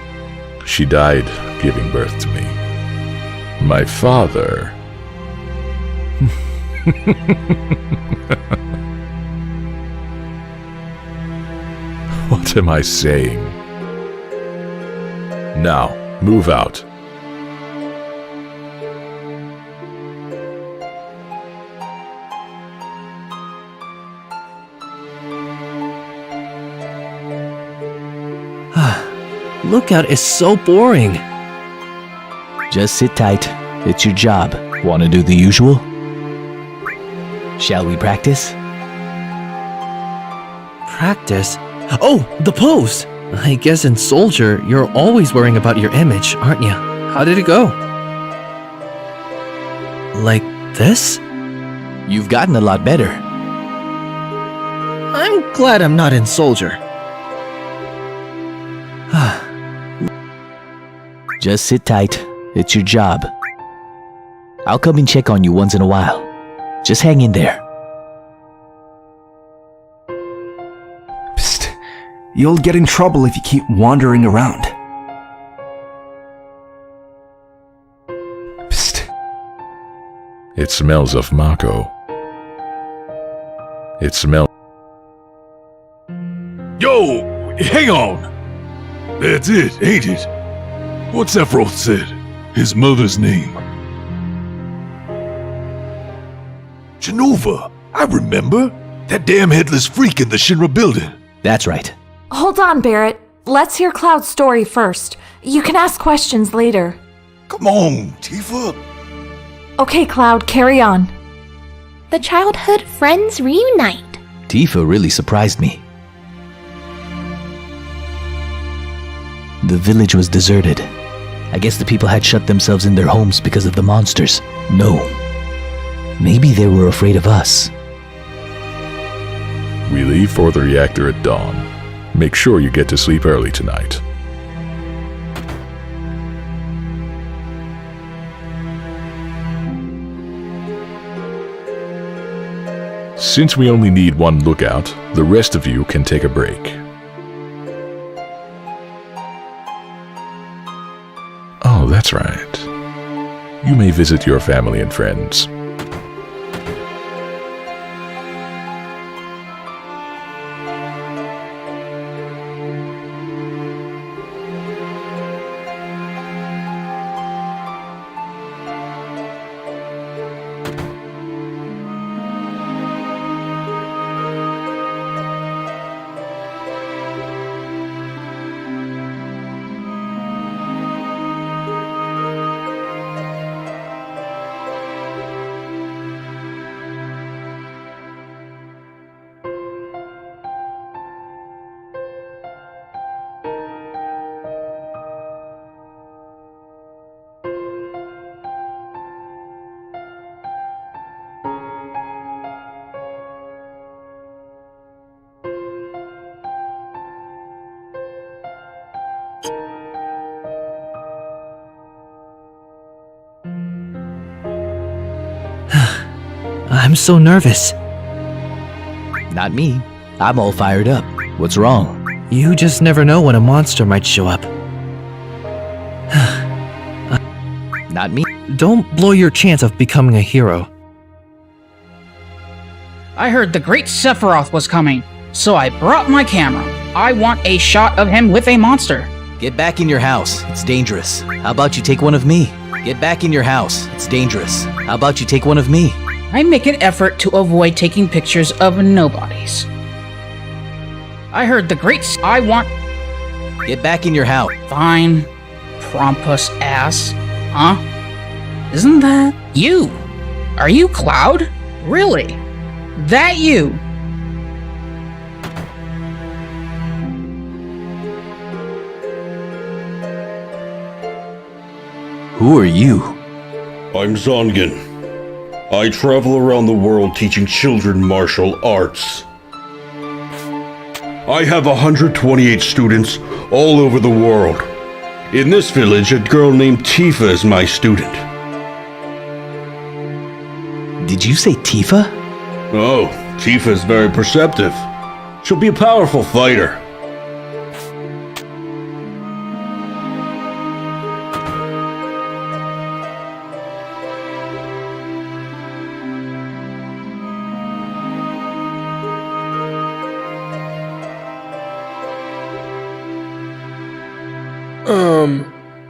She died giving birth to me. My father... What am I saying? Now, move out. Lookout is so boring. Just sit tight. It's your job. Want to do the usual? Shall we practice? Practice? Oh, the pose! I guess in Soldier, you're always worrying about your image, aren't you? How did it go? Like this? You've gotten a lot better. I'm glad I'm not in Soldier. Just sit tight. It's your job. I'll come and check on you once in a while. Just hang in there. Psst. You'll get in trouble if you keep wandering around. Psst. It smells of Mako. It smells... Yo! Hang on! That's it, ain't it? What's Sephiroth said? His mother's name. Genova! I remember! That damn headless freak in the Shinra building. That's right. Hold on, Barrett. Let's hear Cloud's story first. You can ask questions later. Come on, Tifa. Okay, Cloud, carry on. The childhood friends reunite. Tifa really surprised me. The village was deserted. I guess the people had shut themselves in their homes because of the monsters. No. Maybe they were afraid of us. We leave for the reactor at dawn. Make sure you get to sleep early tonight. Since we only need one lookout, the rest of you can take a break. Oh, that's right. You may visit your family and friends. I'm so nervous. Not me. I'm all fired up. What's wrong? You just never know when a monster might show up. Not me. Don't blow your chance of becoming a hero. I heard the great Sephiroth was coming, so I brought my camera. I want a shot of him with a monster. Get back in your house. It's dangerous. How about you take one of me? Get back in your house. It's dangerous. How about you take one of me? I make an effort to avoid taking pictures of nobodies. I heard the great I want... Get back in your house. Fine. Prompus ass. Huh? Isn't that you? Are you Cloud? Really? That you? Who are you? I'm Zongen. I travel around the world teaching children martial arts. I have 128 students all over the world. In this village, a girl named Tifa is my student. Did you say Tifa? Oh, Tifa is very perceptive. She'll be a powerful fighter.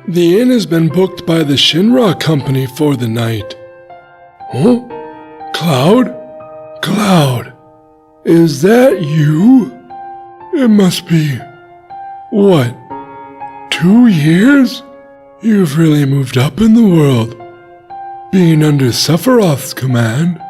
The inn has been booked by the Shinra company for the night. Huh? Cloud? Cloud, is that you? It must be... what? 2 years? You've really moved up in the world, being under Sephiroth's command.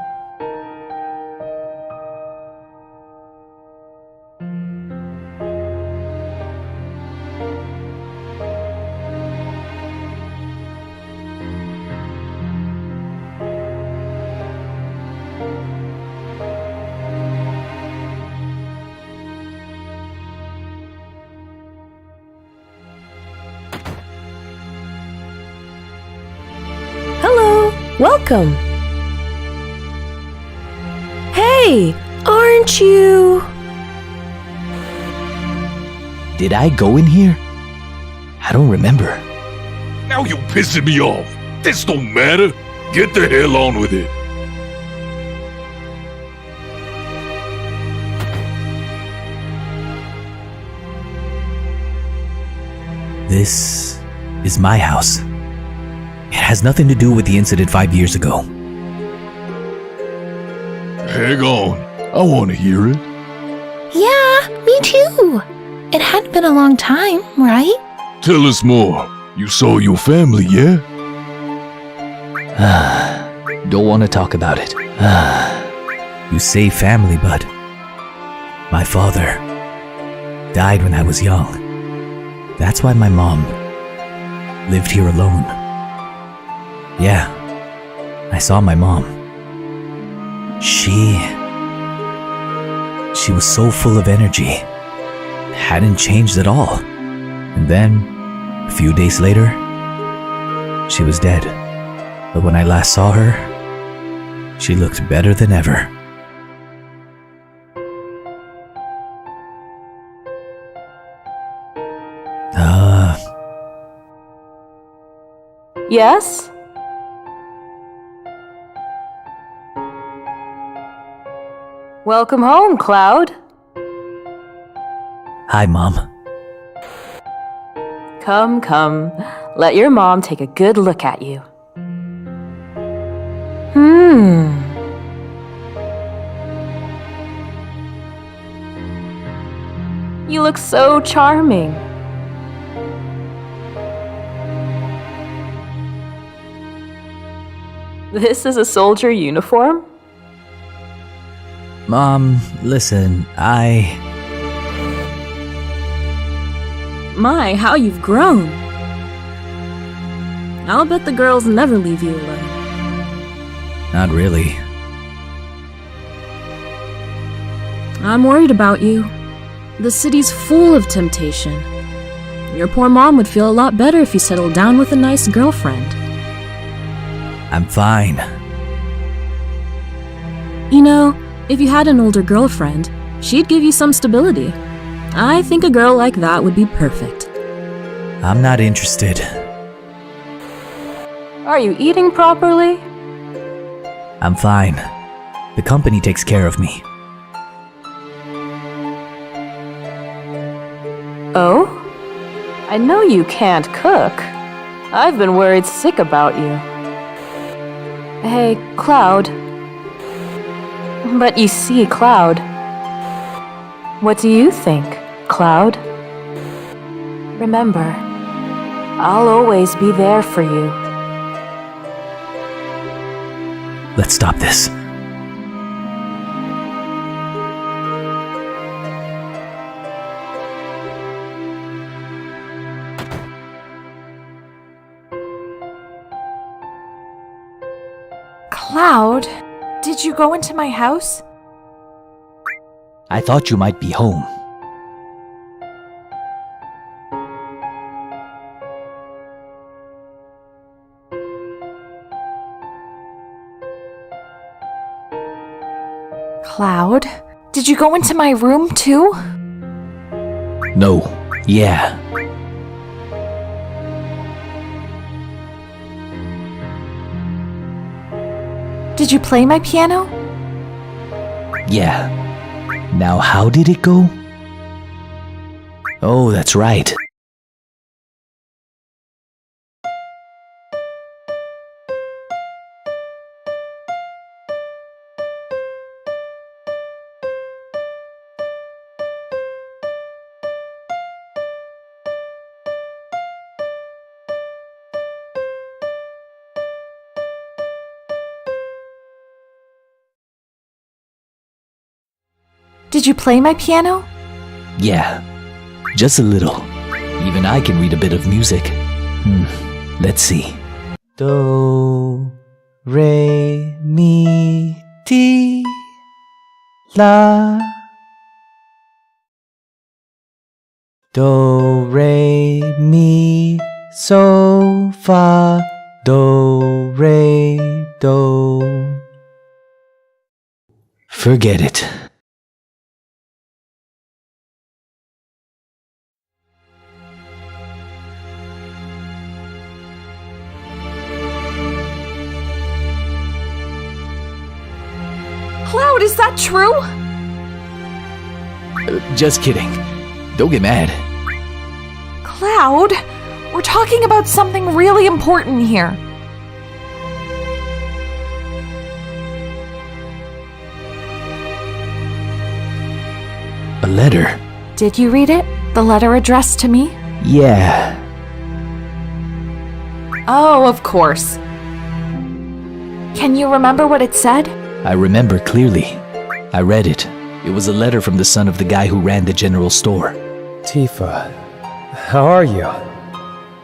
Welcome. Hey, aren't you? Did I go in here? I don't remember. Now you pissing me off. This don't matter. Get the hell on with it. This is my house. It has nothing to do with the incident 5 years ago. Hang on. I want to hear it. Yeah, me too. It hadn't been a long time, right? Tell us more. You saw your family, yeah? Don't want to talk about it. You say family, but my father died when I was young. That's why my mom lived here alone. Yeah, I saw my mom. She was so full of energy. Hadn't changed at all. And then, a few days later, she was dead. But when I last saw her, she looked better than ever. Yes? Welcome home, Cloud. Hi, Mom. Come. Let your mom take a good look at you. You look so charming. This is a soldier uniform? Mom, listen, My, how you've grown. I'll bet the girls never leave you alone. Not really. I'm worried about you. The city's full of temptation. Your poor mom would feel a lot better if you settled down with a nice girlfriend. I'm fine. You know, if you had an older girlfriend, she'd give you some stability. I think a girl like that would be perfect. I'm not interested. Are you eating properly? I'm fine. The company takes care of me. Oh? I know you can't cook. I've been worried sick about you. Hey, Cloud. But you see, Cloud. What do you think, Cloud? Remember, I'll always be there for you. Let's stop this. Cloud, did you go into my house? I thought you might be home. Cloud, did you go into my room too? No. Yeah. Did you play my piano? Yeah. Now how did it go? Oh, that's right. Did you play my piano? Yeah. Just a little. Even I can read a bit of music. Let's see. Do, re, mi, ti, la. Do, re, mi, so, fa, do, re, do. Forget it. Cloud, is that true? Just kidding. Don't get mad. Cloud, we're talking about something really important here. A letter? Did you read it? The letter addressed to me? Yeah. Oh, of course. Can you remember what it said? I remember clearly. I read it. It was a letter from the son of the guy who ran the general store. Tifa, how are you?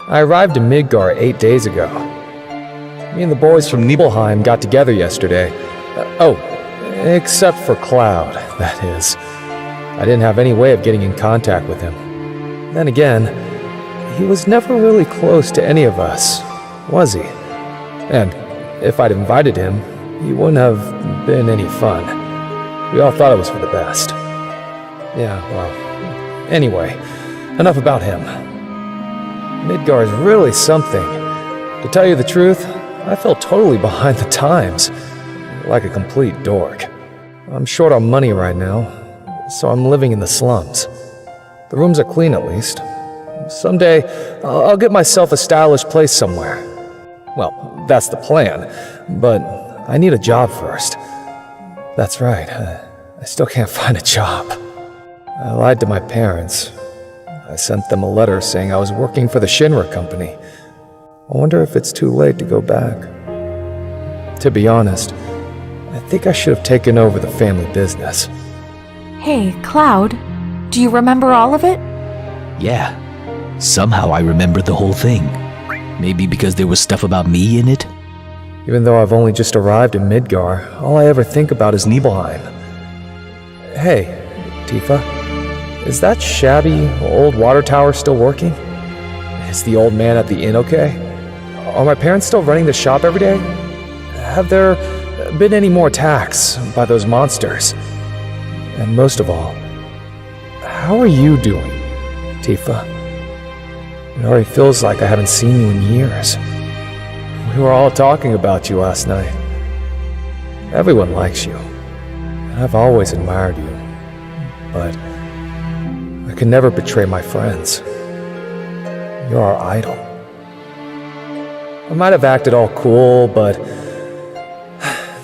I arrived in Midgar 8 days ago. Me and the boys from Nibelheim got together yesterday. Except for Cloud, that is. I didn't have any way of getting in contact with him. Then again, he was never really close to any of us, was he? And if I'd invited him, he wouldn't have been any fun. We all thought it was for the best. Yeah, well, anyway, enough about him. Midgar is really something. To tell you the truth, I feel totally behind the times, like a complete dork. I'm short on money right now, so I'm living in the slums. The rooms are clean at least. Someday, I'll get myself a stylish place somewhere. Well, that's the plan, but I need a job first. That's right, I still can't find a job. I lied to my parents. I sent them a letter saying I was working for the Shinra company. I wonder if it's too late to go back. To be honest, I think I should have taken over the family business. Hey, Cloud, do you remember all of it? Yeah. Somehow I remembered the whole thing. Maybe because there was stuff about me in it? Even though I've only just arrived in Midgar, all I ever think about is Nibelheim. Hey, Tifa, is that shabby old water tower still working? Is the old man at the inn okay? Are my parents still running the shop every day? Have there been any more attacks by those monsters? And most of all, how are you doing, Tifa? It already feels like I haven't seen you in years. We were all talking about you last night. Everyone likes you, and I've always admired you, but I can never betray my friends. You're our idol. I might have acted all cool, but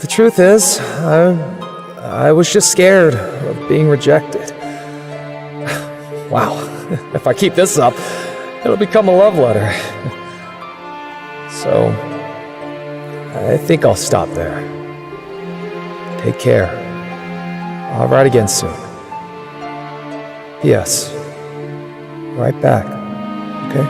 the truth is, I was just scared of being rejected. Wow, if I keep this up, it'll become a love letter. So, I think I'll stop there. Take care. I'll write again soon. P.S. Right back, okay?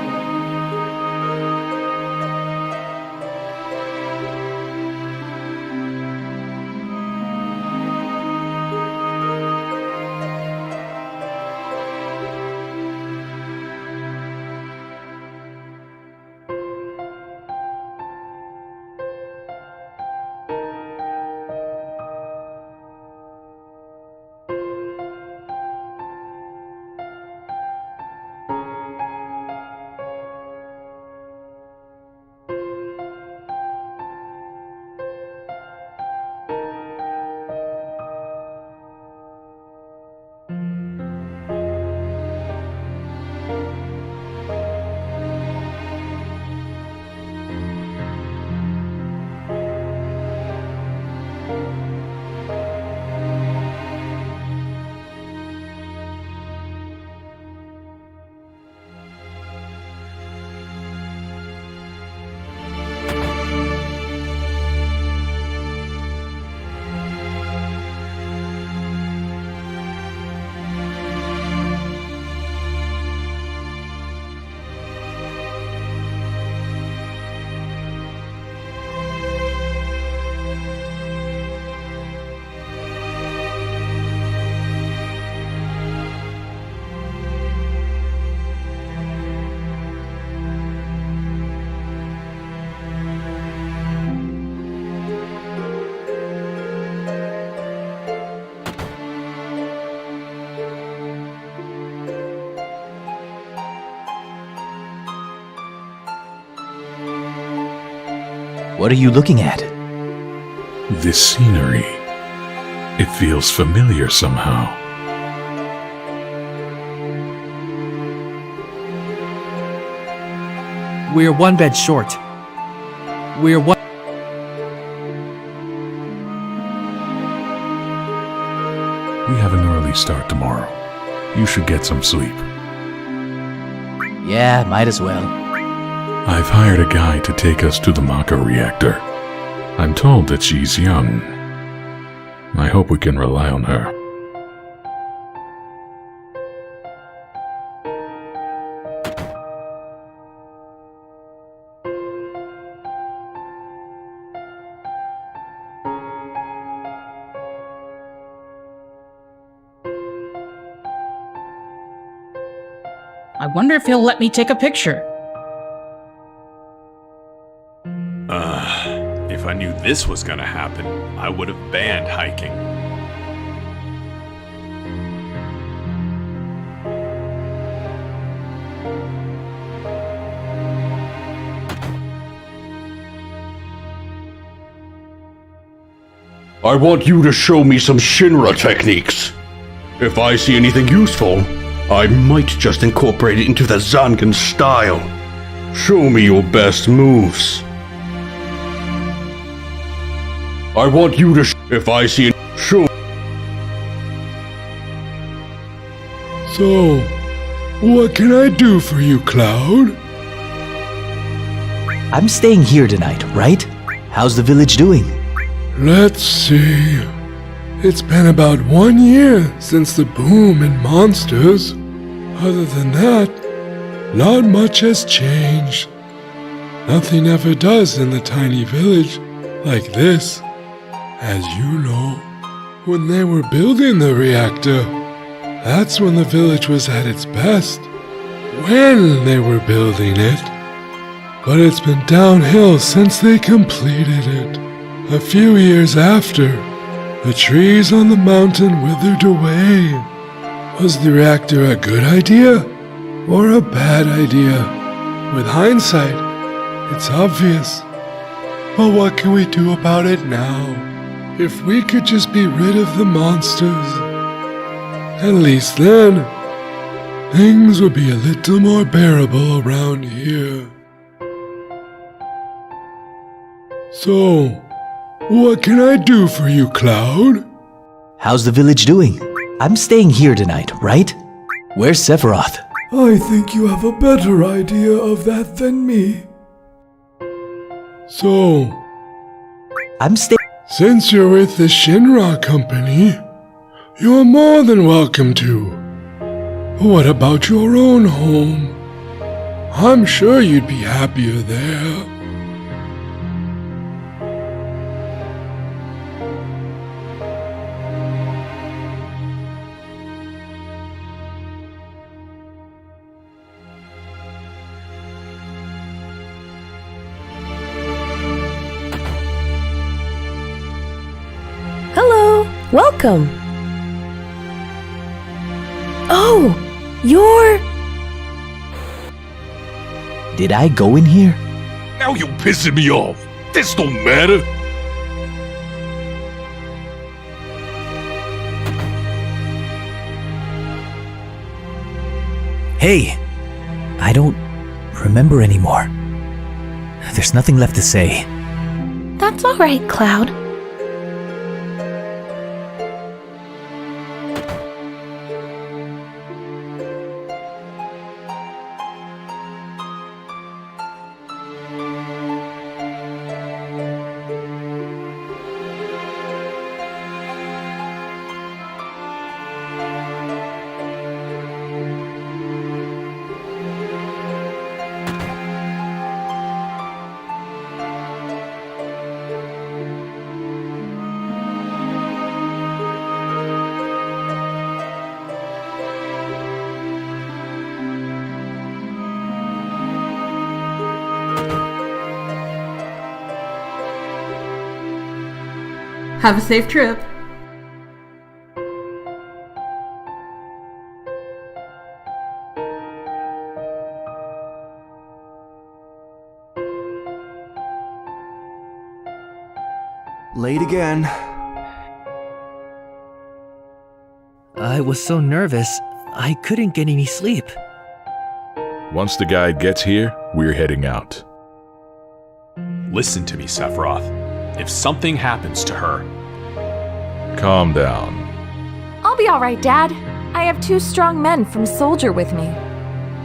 What are you looking at? This scenery. It feels familiar somehow. We're one bed short. We're one. We have an early start tomorrow. You should get some sleep. Yeah, might as well. I've hired a guy to take us to the Mako reactor. I'm told that she's young. I hope we can rely on her. I wonder if he'll let me take a picture. If I knew this was gonna happen, I would have banned hiking. I want you to show me some Shinra techniques. If I see anything useful, I might just incorporate it into the Zangan style. Show me your best moves. I want you to if I see show. So, what can I do for you, Cloud? I'm staying here tonight, right? How's the village doing? Let's see. It's been about 1 year since the boom in monsters. Other than that, not much has changed. Nothing ever does in the tiny village like this. As you know, when they were building the reactor, that's when the village was at its best. When they were building it. But it's been downhill since they completed it. A few years after, the trees on the mountain withered away. Was the reactor a good idea or a bad idea? With hindsight, it's obvious. But what can we do about it now? If we could just be rid of the monsters, at least then, things would be a little more bearable around here. So, what can I do for you, Cloud? How's the village doing? I'm staying here tonight, right? Where's Sephiroth? I think you have a better idea of that than me. So, I'm staying. Since you're with the Shinra company, you're more than welcome to. What about your own home? I'm sure you'd be happier there. Welcome. Oh, you're... Did I go in here? Now you pissing me off. This don't matter. Hey, I don't remember anymore. There's nothing left to say. That's all right, Cloud. Have a safe trip. Late again. I was so nervous, I couldn't get any sleep. Once the guide gets here, we're heading out. Listen to me, Sephiroth. If something happens to her... Calm down. I'll be alright, Dad. I have 2 strong men from Soldier with me.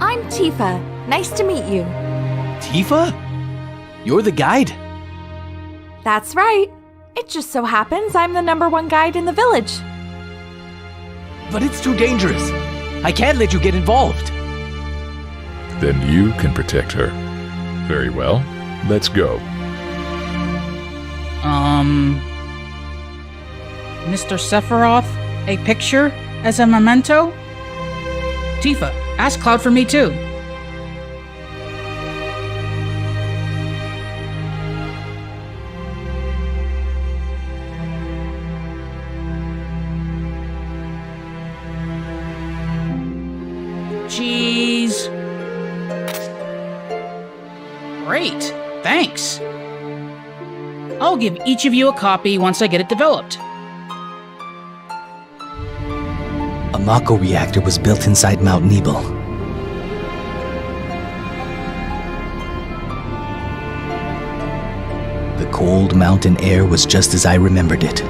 I'm Tifa. Nice to meet you. Tifa? You're the guide? That's right. It just so happens I'm the #1 guide in the village. But it's too dangerous. I can't let you get involved. Then you can protect her. Very well. Let's go. Mr. Sephiroth, a picture as a memento? Tifa, ask Cloud for me too. Jeez. Great, thanks. I'll give each of you a copy once I get it developed. A Mako reactor was built inside Mount Nebel. The cold mountain air was just as I remembered it.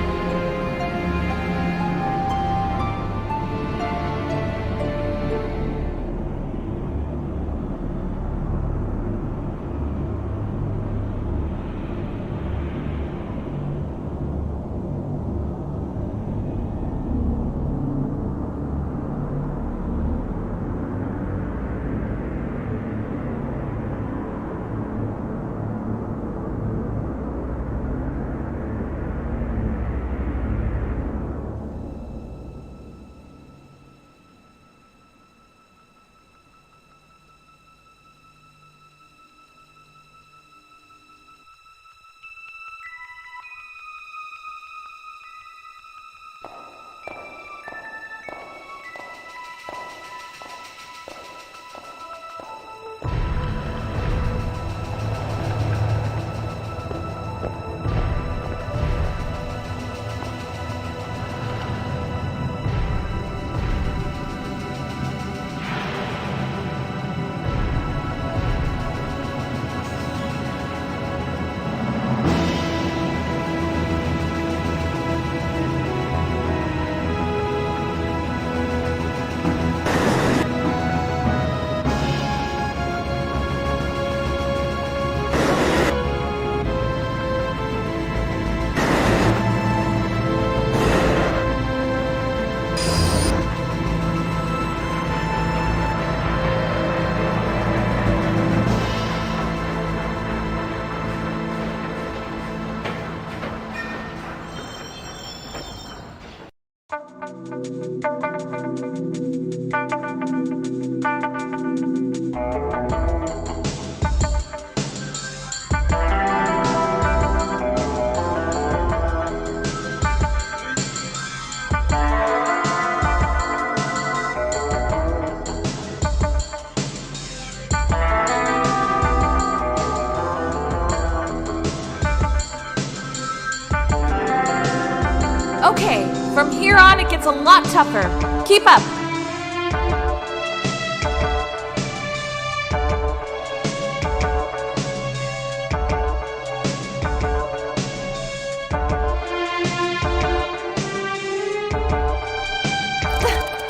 Okay, from here on it gets a lot tougher. Keep up.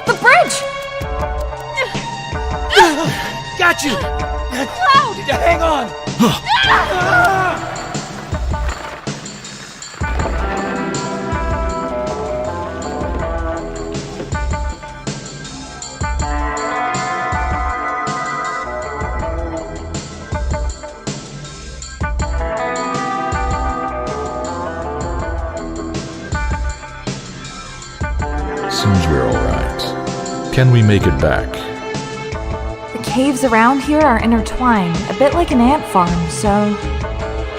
The bridge! Got you! Cloud! Hang on! Seems we're all right. Can we make it back? The caves around here are intertwined, a bit like an ant farm, so...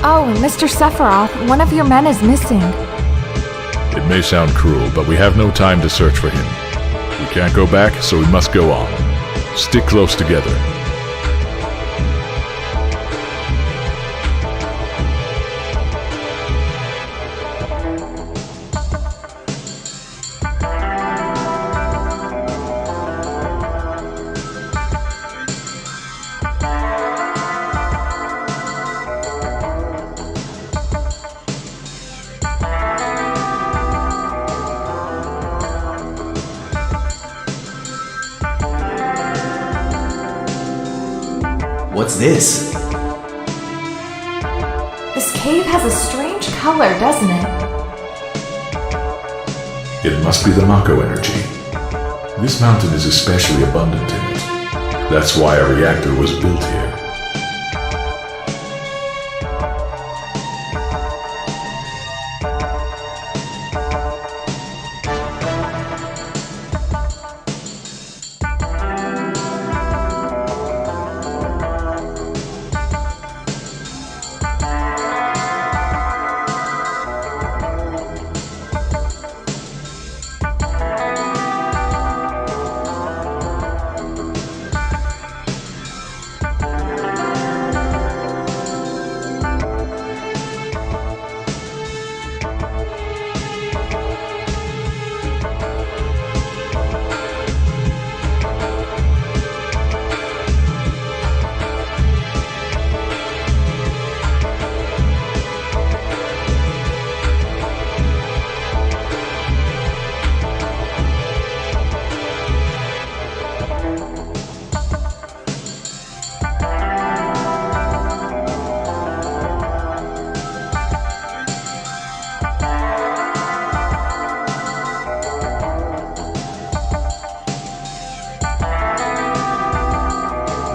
Oh, and Mr. Sephiroth, one of your men is missing. It may sound cruel, but we have no time to search for him. We can't go back, so we must go on. Stick close together. What's this? This cave has a strange color, doesn't it? It must be the Mako energy. This mountain is especially abundant in it. That's why a reactor was built here.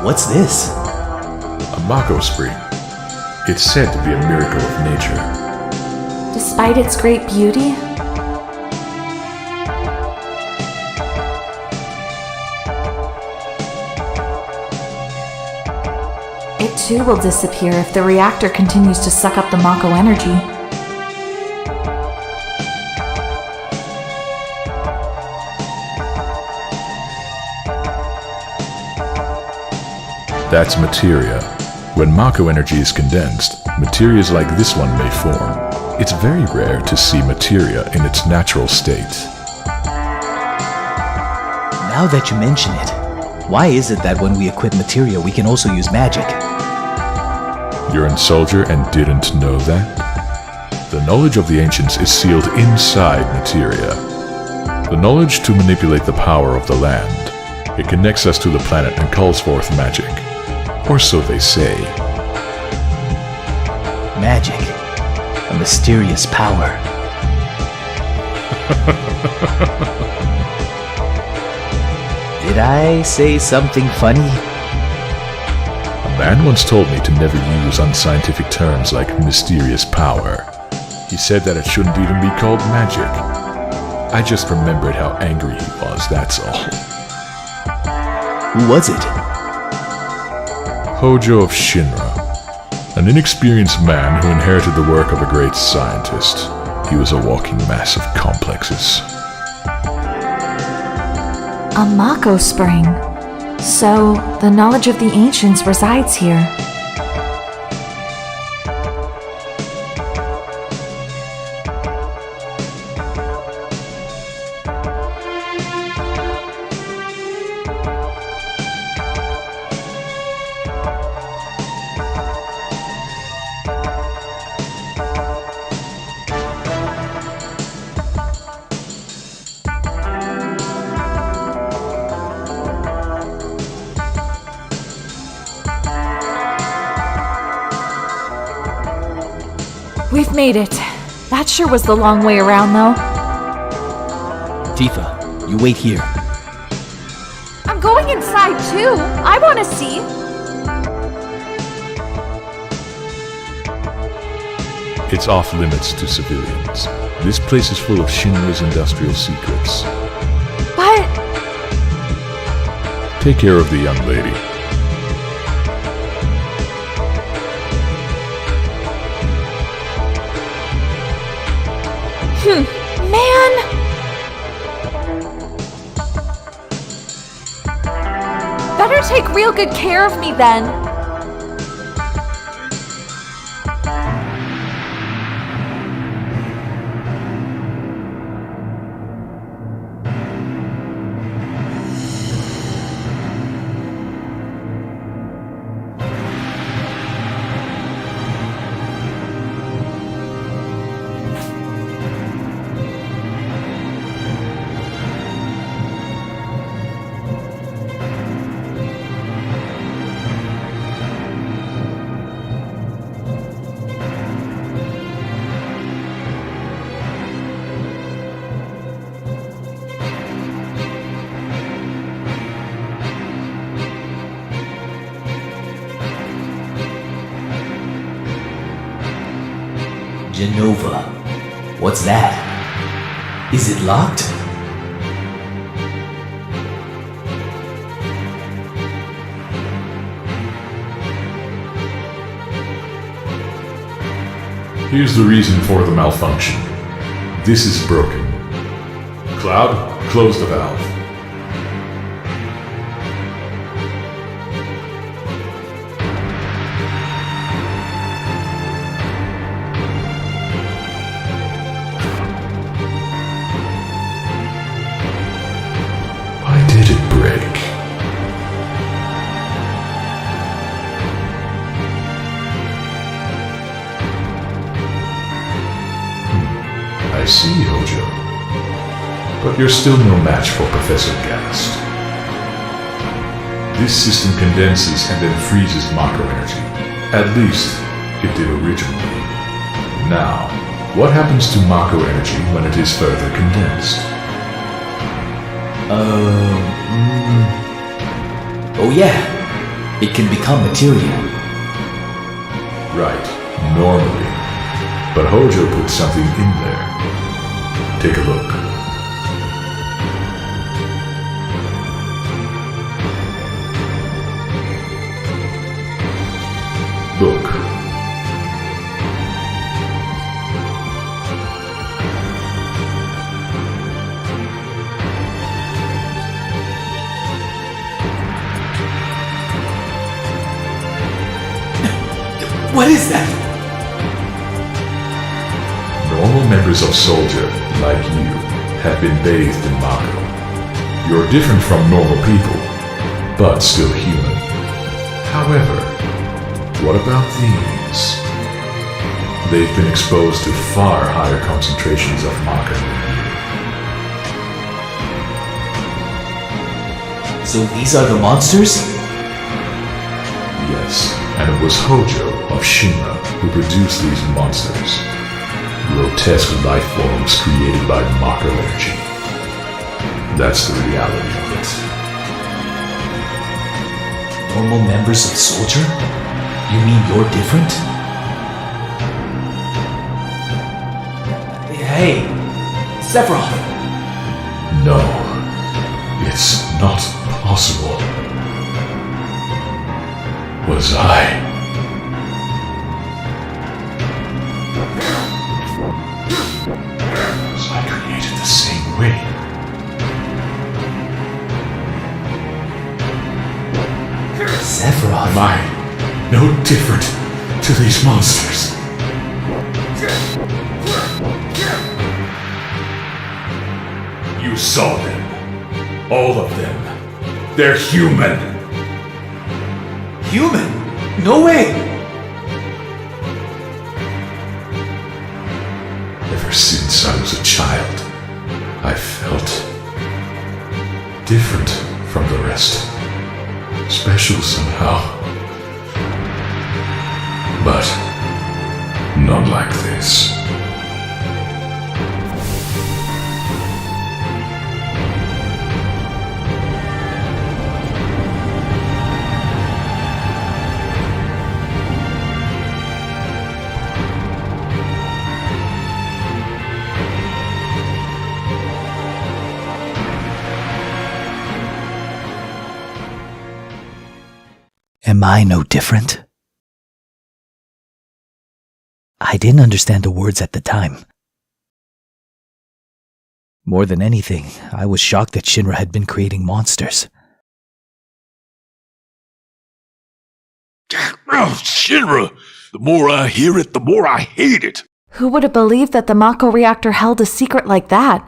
What's this? A Mako spring. It's said to be a miracle of nature. Despite its great beauty, it too will disappear if the reactor continues to suck up the Mako energy. That's materia. When Mako energy is condensed, materias like this one may form. It's very rare to see materia in its natural state. Now that you mention it, why is it that when we equip materia we can also use magic? You're a soldier and didn't know that? The knowledge of the ancients is sealed inside materia. The knowledge to manipulate the power of the land. It connects us to the planet and calls forth magic. Or so they say. Magic. A mysterious power. Did I say something funny? A man once told me to never use unscientific terms like mysterious power. He said that it shouldn't even be called magic. I just remembered how angry he was, that's all. Who was it? Hojo of Shinra. An inexperienced man who inherited the work of a great scientist. He was a walking mass of complexes. A Mako spring. So, the knowledge of the ancients resides here. We've made it. That sure was the long way around, though. Tifa, you wait here. I'm going inside, too. I want to see. It's off limits to civilians. This place is full of Shinra's industrial secrets. But... Take care of the young lady. Man! Better take real good care of me then. Genova. What's that? Is it locked? Here's the reason for the malfunction. This is broken. Cloud, close the valve. Why did it break? I see, Hojo. But you're still no match for Professor Gast. This system condenses and then freezes Mako energy. At least, it did originally. Now, what happens to Mako energy when it is further condensed? Oh yeah, it can become material. Right, normally. But Hojo put something in there. Take a look. Look. What is that? Normal members of Soldier, like you, have been bathed in Mako. You're different from normal people, but still human. However, what about these? They've been exposed to far higher concentrations of Mako. So these are the monsters? Yes, and it was Hojo of Shinra who produced these monsters. Grotesque life forms created by Mako energy. That's the reality of it. Normal members of Soldier? You mean you're different? Hey, Sephiroth! No, it's not possible. Was I? The same way. Sephiroth. Am I no different to these monsters? You saw them. All of them. They're human. Human? No way! Ever since I was a child, I felt different from the rest. Special somehow. But not like this. Am I no different? I didn't understand the words at the time. More than anything, I was shocked that Shinra had been creating monsters. Oh, Shinra! The more I hear it, the more I hate it! Who would have believed that the Mako reactor held a secret like that?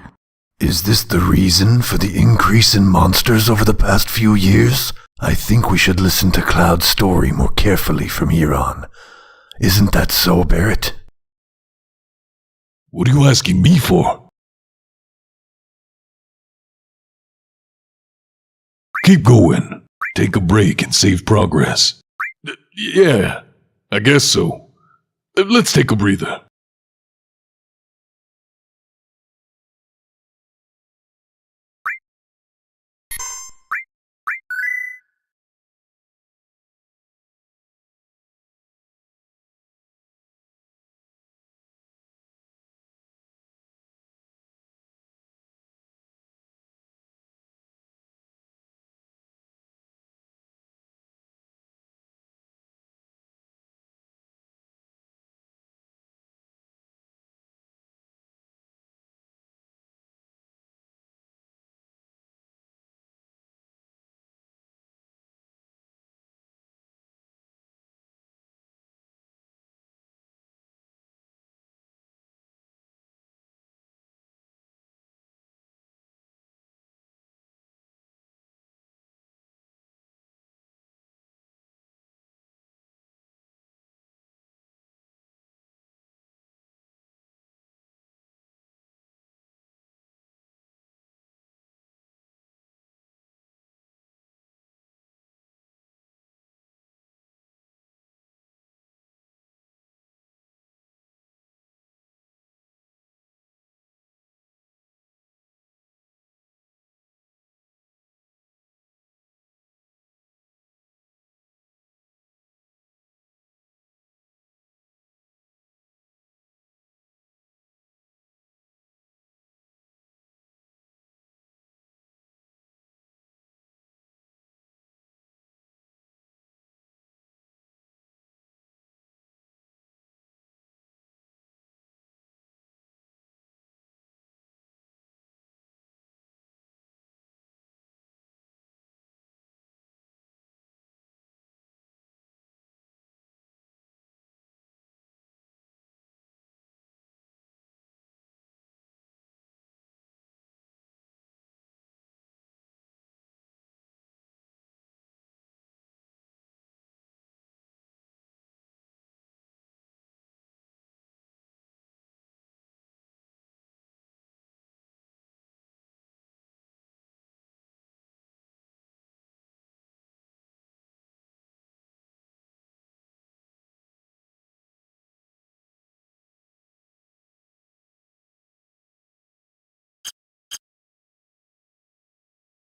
Is this the reason for the increase in monsters over the past few years? I think we should listen to Cloud's story more carefully from here on. Isn't that so, Barrett? What are you asking me for? Keep going. Take a break and save progress. Yeah, I guess so. Let's take a breather.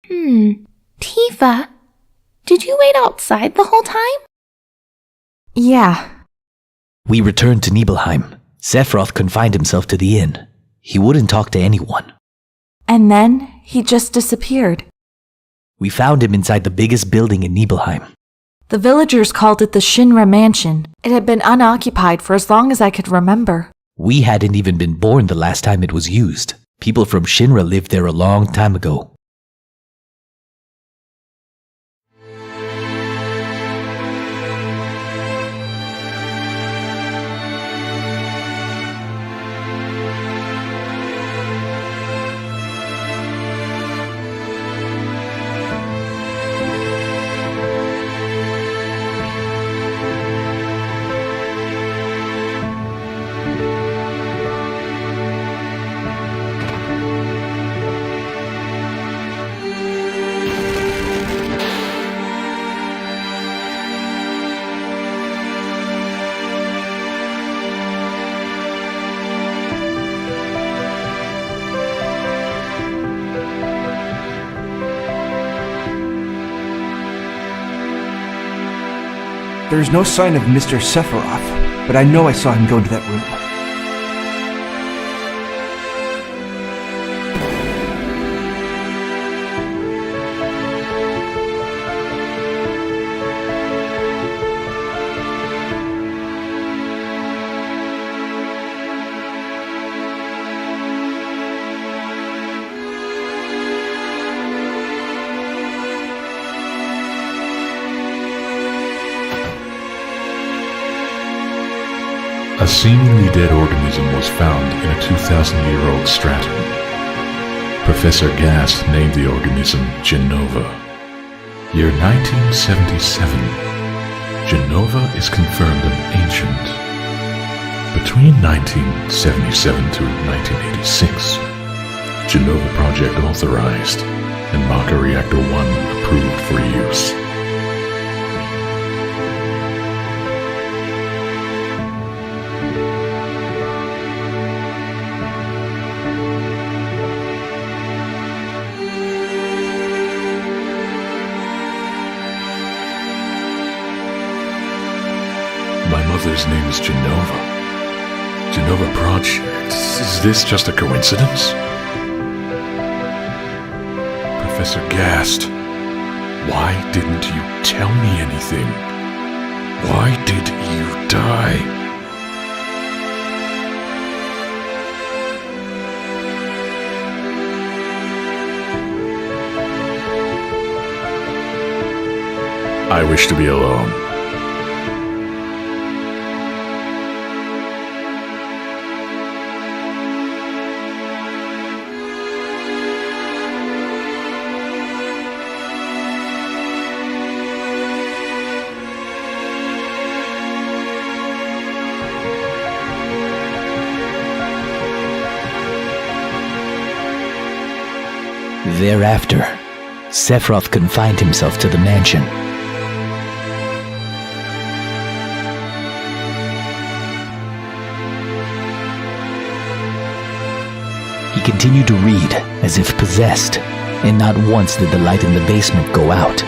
Tifa, did you wait outside the whole time? Yeah. We returned to Nibelheim. Sephiroth confined himself to the inn. He wouldn't talk to anyone. And then he just disappeared. We found him inside the biggest building in Nibelheim. The villagers called it the Shinra Mansion. It had been unoccupied for as long as I could remember. We hadn't even been born the last time it was used. People from Shinra lived there a long time ago. There's no sign of Mr. Sephiroth, but I know I saw him go into that room. A seemingly dead organism was found in a 2,000-year-old stratum. Professor Gast named the organism Genova. Year 1977. Genova is confirmed an ancient. Between 1977 to 1986, Genova Project authorized and Maka Reactor 1 approved for use. My mother's name is Genova. Genova Project. Is this just a coincidence? Professor Gast, why didn't you tell me anything? Why did you die? I wish to be alone. Thereafter, Sephiroth confined himself to the mansion. He continued to read as if possessed, and not once did the light in the basement go out.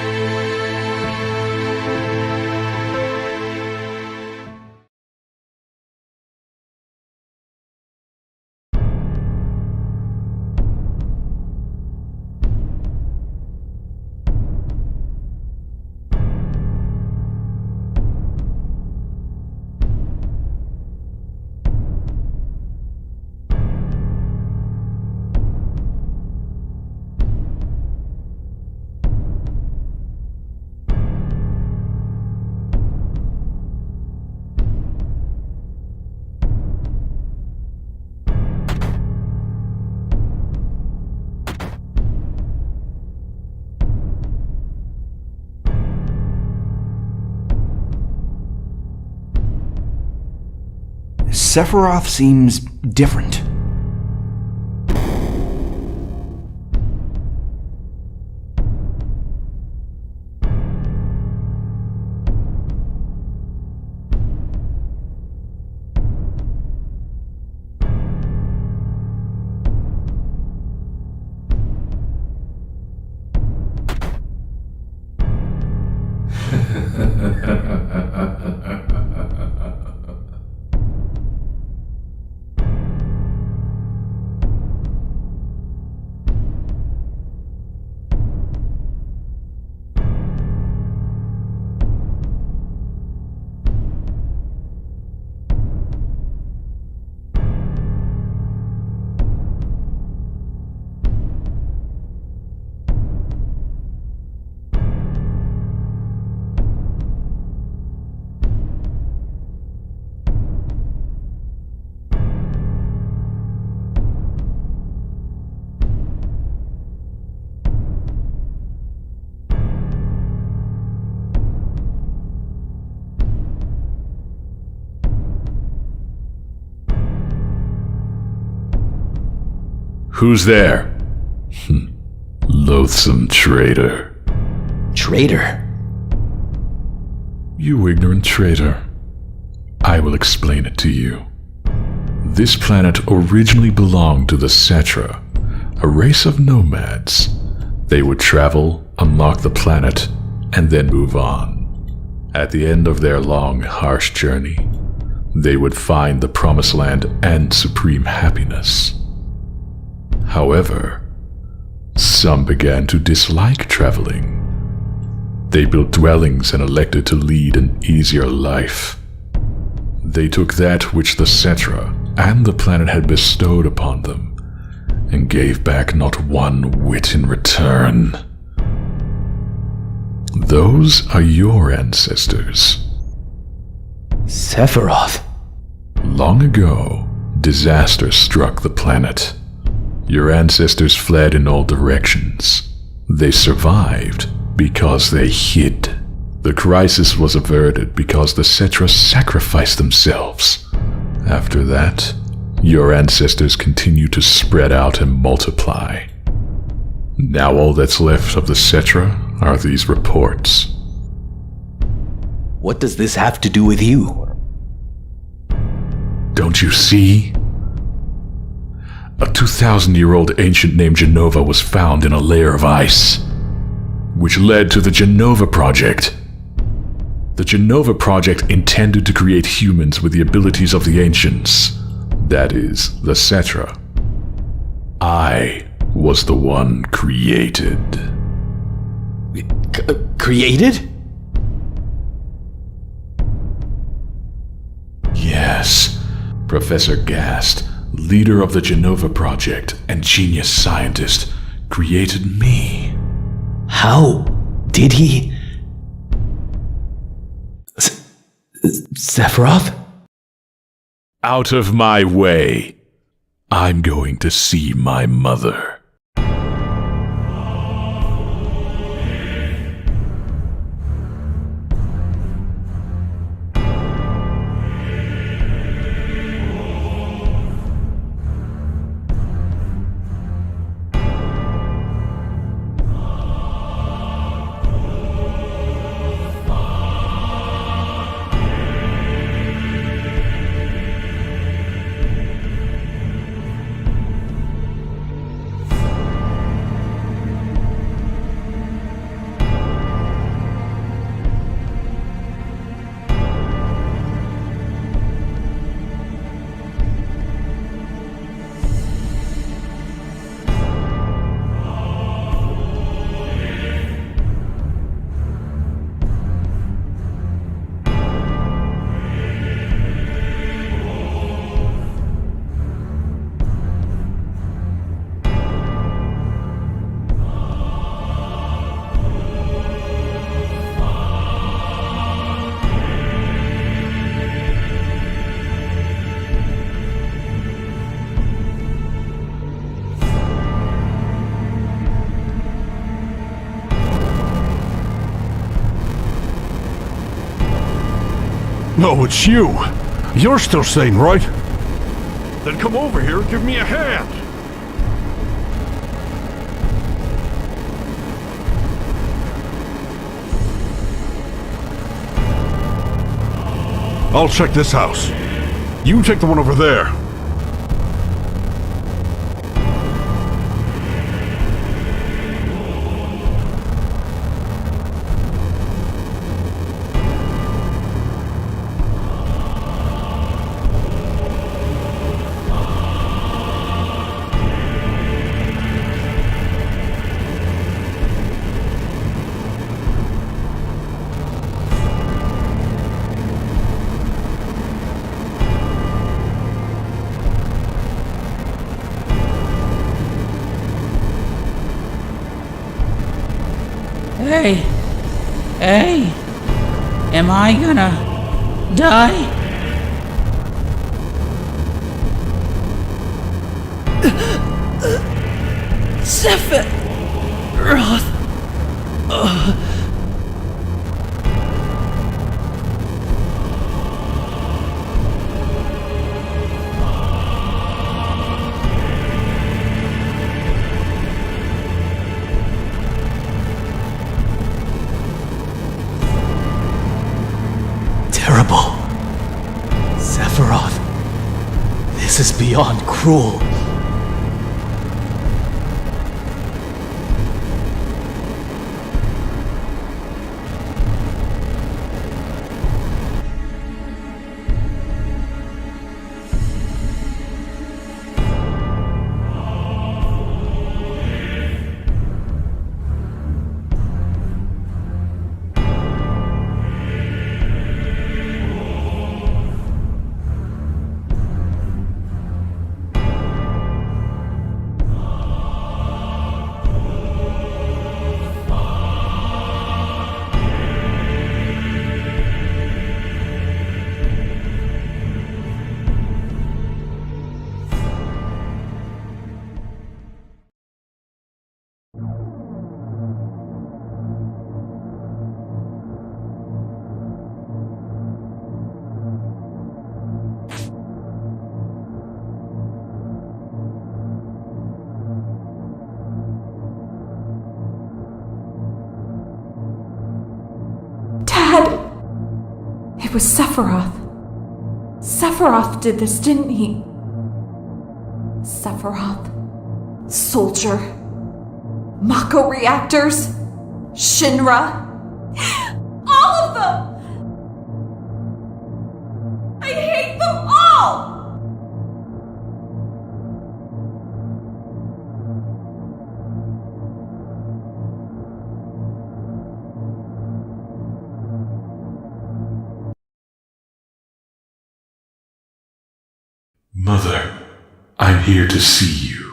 Sephiroth seems different. Who's there? Loathsome traitor. Traitor? You ignorant traitor. I will explain it to you. This planet originally belonged to the Cetra, a race of nomads. They would travel, unlock the planet, and then move on. At the end of their long, harsh journey, they would find the Promised Land and supreme happiness. However, some began to dislike traveling. They built dwellings and elected to lead an easier life. They took that which the Cetra and the planet had bestowed upon them, and gave back not one whit in return. Those are your ancestors. Sephiroth. Long ago, disaster struck the planet. Your ancestors fled in all directions. They survived because they hid. The crisis was averted because the Cetra sacrificed themselves. After that, your ancestors continue to spread out and multiply. Now all that's left of the Cetra are these reports. What does this have to do with you? Don't you see? A 2,000-year-old ancient named Genova was found in a layer of ice, which led to the Genova Project. The Genova Project intended to create humans with the abilities of the ancients, that is, the Cetra. I was the one created. Created? Yes, Professor Gast, leader of the Genova Project and genius scientist, created me. How did he? Sephiroth? Out of my way. I'm going to see my mother. No, it's you. You're still sane, right? Then come over here and give me a hand. I'll check this house. You take the one over there. Hey, am I gonna die? Sephiroth. terrible. Sephiroth, this is beyond cruel. It was Sephiroth. Sephiroth did this, didn't he? Sephiroth. Soldier. Mako reactors. Shinra. All of them! I hate them all! Mother, I'm here to see you.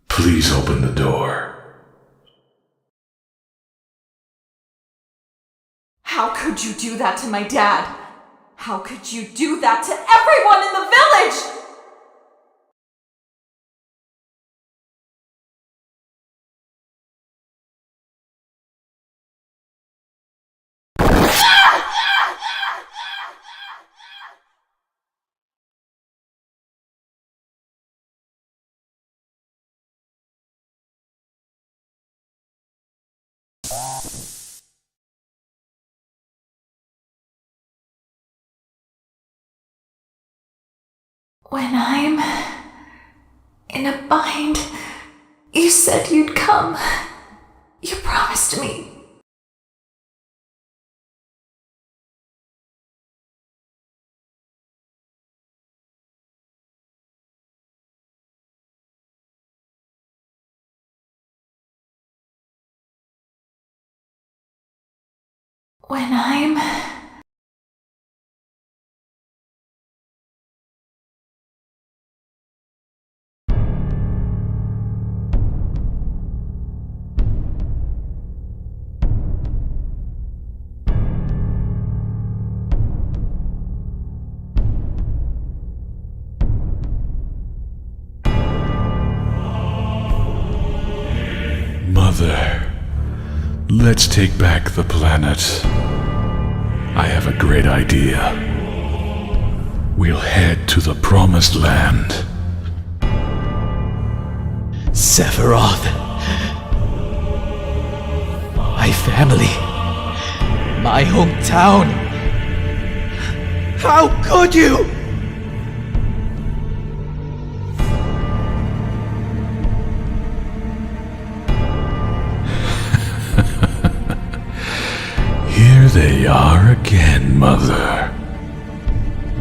Please open the door. How could you do that to my dad? How could you do that to everyone in the village? When I'm in a bind, you said you'd come. You promised me. When I'm... Mother, let's take back the planet. I have a great idea. We'll head to the Promised Land. Sephiroth. My family. My hometown. How could you? Here they are again, Mother.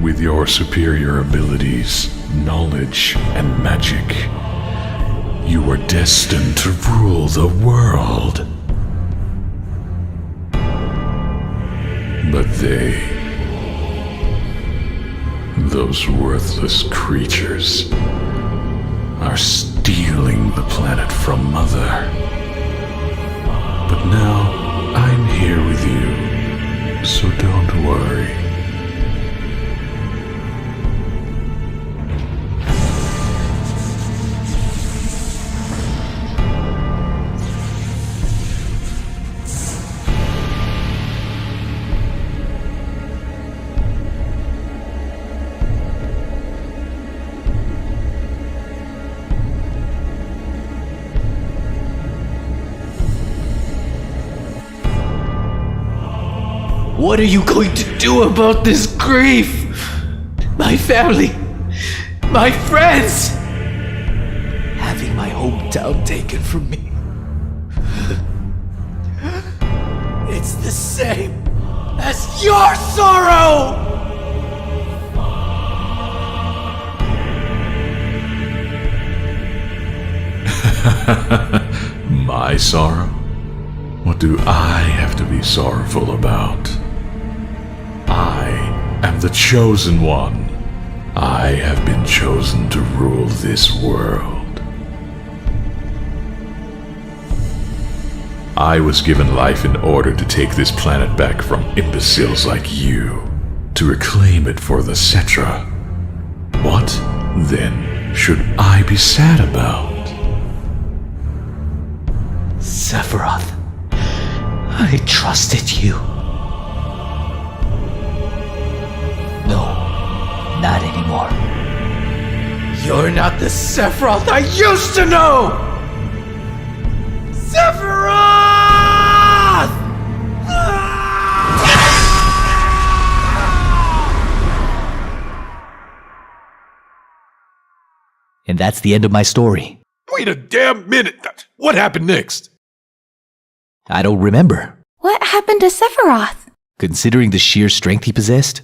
With your superior abilities, knowledge, and magic, you were destined to rule the world. But those worthless creatures, are stealing the planet from Mother. But now, I'm here with you, so don't worry. What are you going to do about this grief? My family, my friends, having my hometown taken from me. It's the same as your sorrow! My sorrow? What do I have to be sorrowful about? I am the chosen one. I have been chosen to rule this world. I was given life in order to take this planet back from imbeciles like you, to reclaim it for the Cetra. What, then, should I be sad about? Sephiroth, I trusted you. No, not anymore. You're not the Sephiroth I used to know! Sephiroth! And that's the end of my story. Wait a damn minute! What happened next? I don't remember. What happened to Sephiroth? Considering the sheer strength he possessed,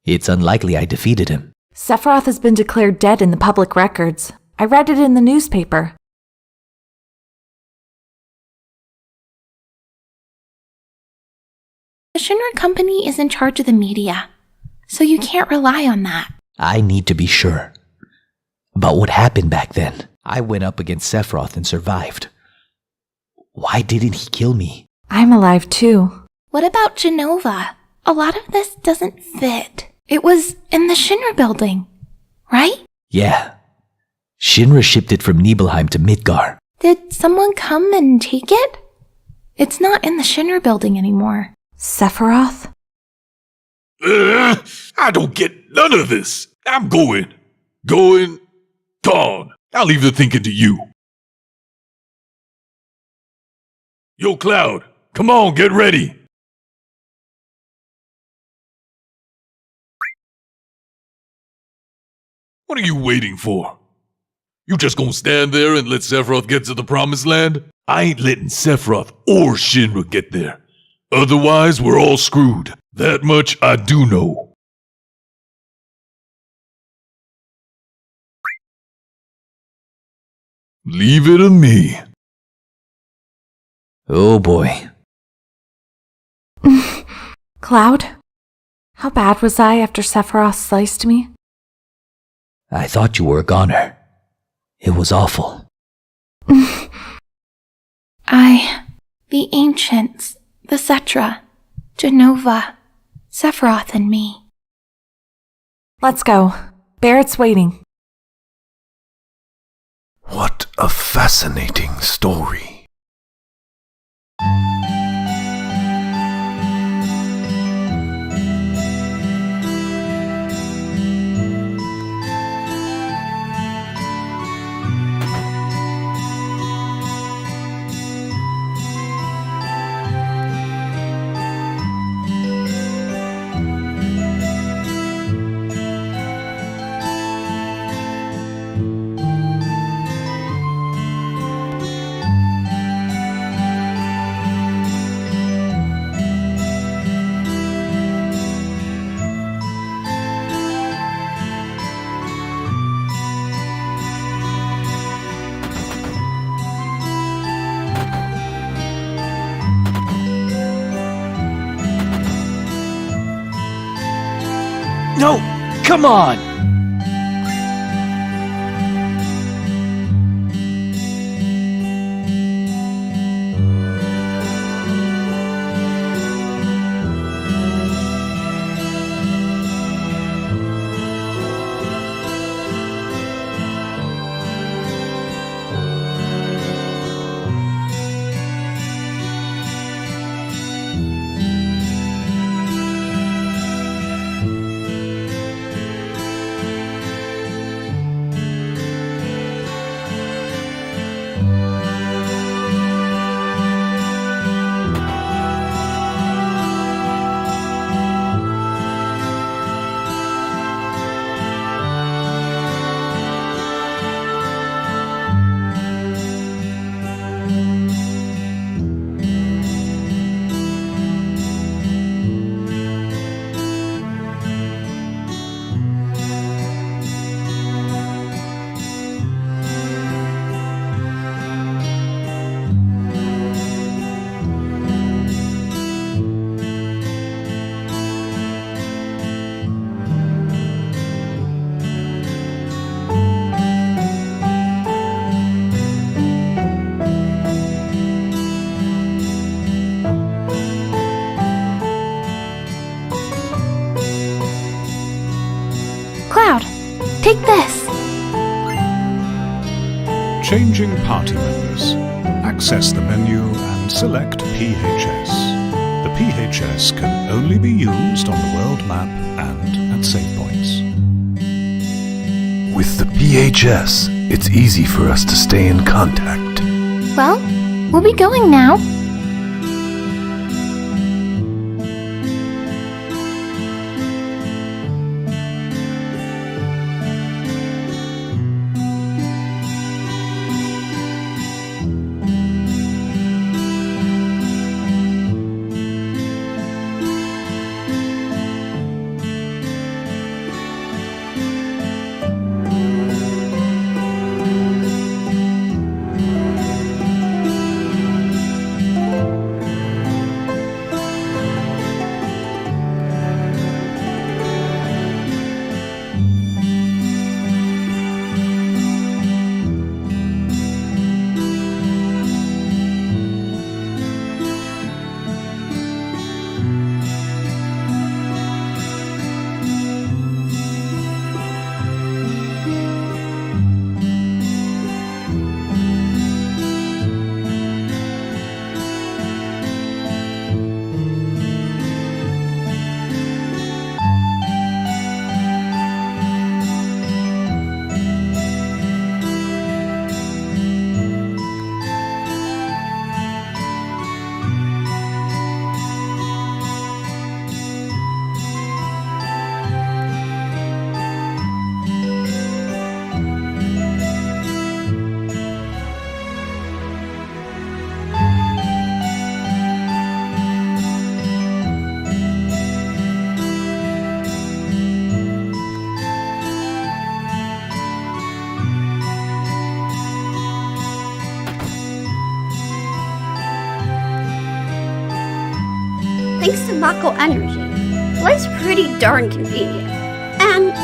it's unlikely I defeated him. Sephiroth has been declared dead in the public records. I read it in the newspaper. The Shinra company is in charge of the media, so you can't rely on that. I need to be sure about what happened back then. I went up against Sephiroth and survived. Why didn't he kill me? I'm alive too. What about Genova? A lot of this doesn't fit. It was in the Shinra building, right? Yeah. Shinra shipped it from Nibelheim to Midgar. Did someone come and take it? It's not in the Shinra building anymore. Sephiroth? I don't get none of this. I'm going. Gone. I'll leave the thinking to you. Yo, Cloud, come on, get ready. What are you waiting for? You just gonna stand there and let Sephiroth get to the Promised Land? I ain't letting Sephiroth or Shinra get there. Otherwise, we're all screwed. That much I do know. Leave it to me. Oh boy. Cloud? How bad was I after Sephiroth sliced me? I thought you were a goner. It was awful. The ancients, the Cetra, Genova, Sephiroth and me. Let's go. Barrett's waiting. What a fascinating story. No! Come on! Take this. Changing party members. Access the menu and select PHS. The PHS can only be used on the world map and at save points. With the PHS, it's easy for us to stay in contact. Well, we'll be going now. Thanks to Mako Energy, life's pretty darn convenient. And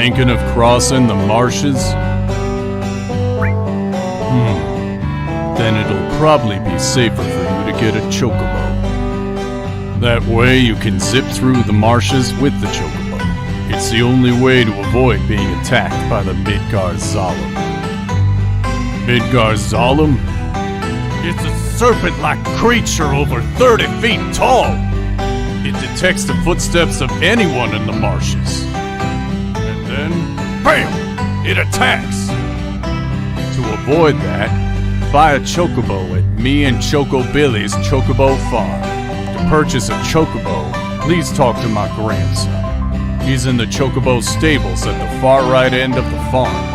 thinking of crossing the marshes? Then it'll probably be safer for you to get a chocobo. That way you can zip through the marshes with the chocobo. It's the only way to avoid being attacked by the Midgar Zalem. Midgar Zalem? It's a serpent-like creature over 30 feet tall. It detects the footsteps of anyone in the marshes. And then, BAM! It attacks! To avoid that, buy a chocobo at me and Choco Billy's Chocobo Farm. To purchase a chocobo, please talk to my grandson. He's in the chocobo stables at the far right end of the farm.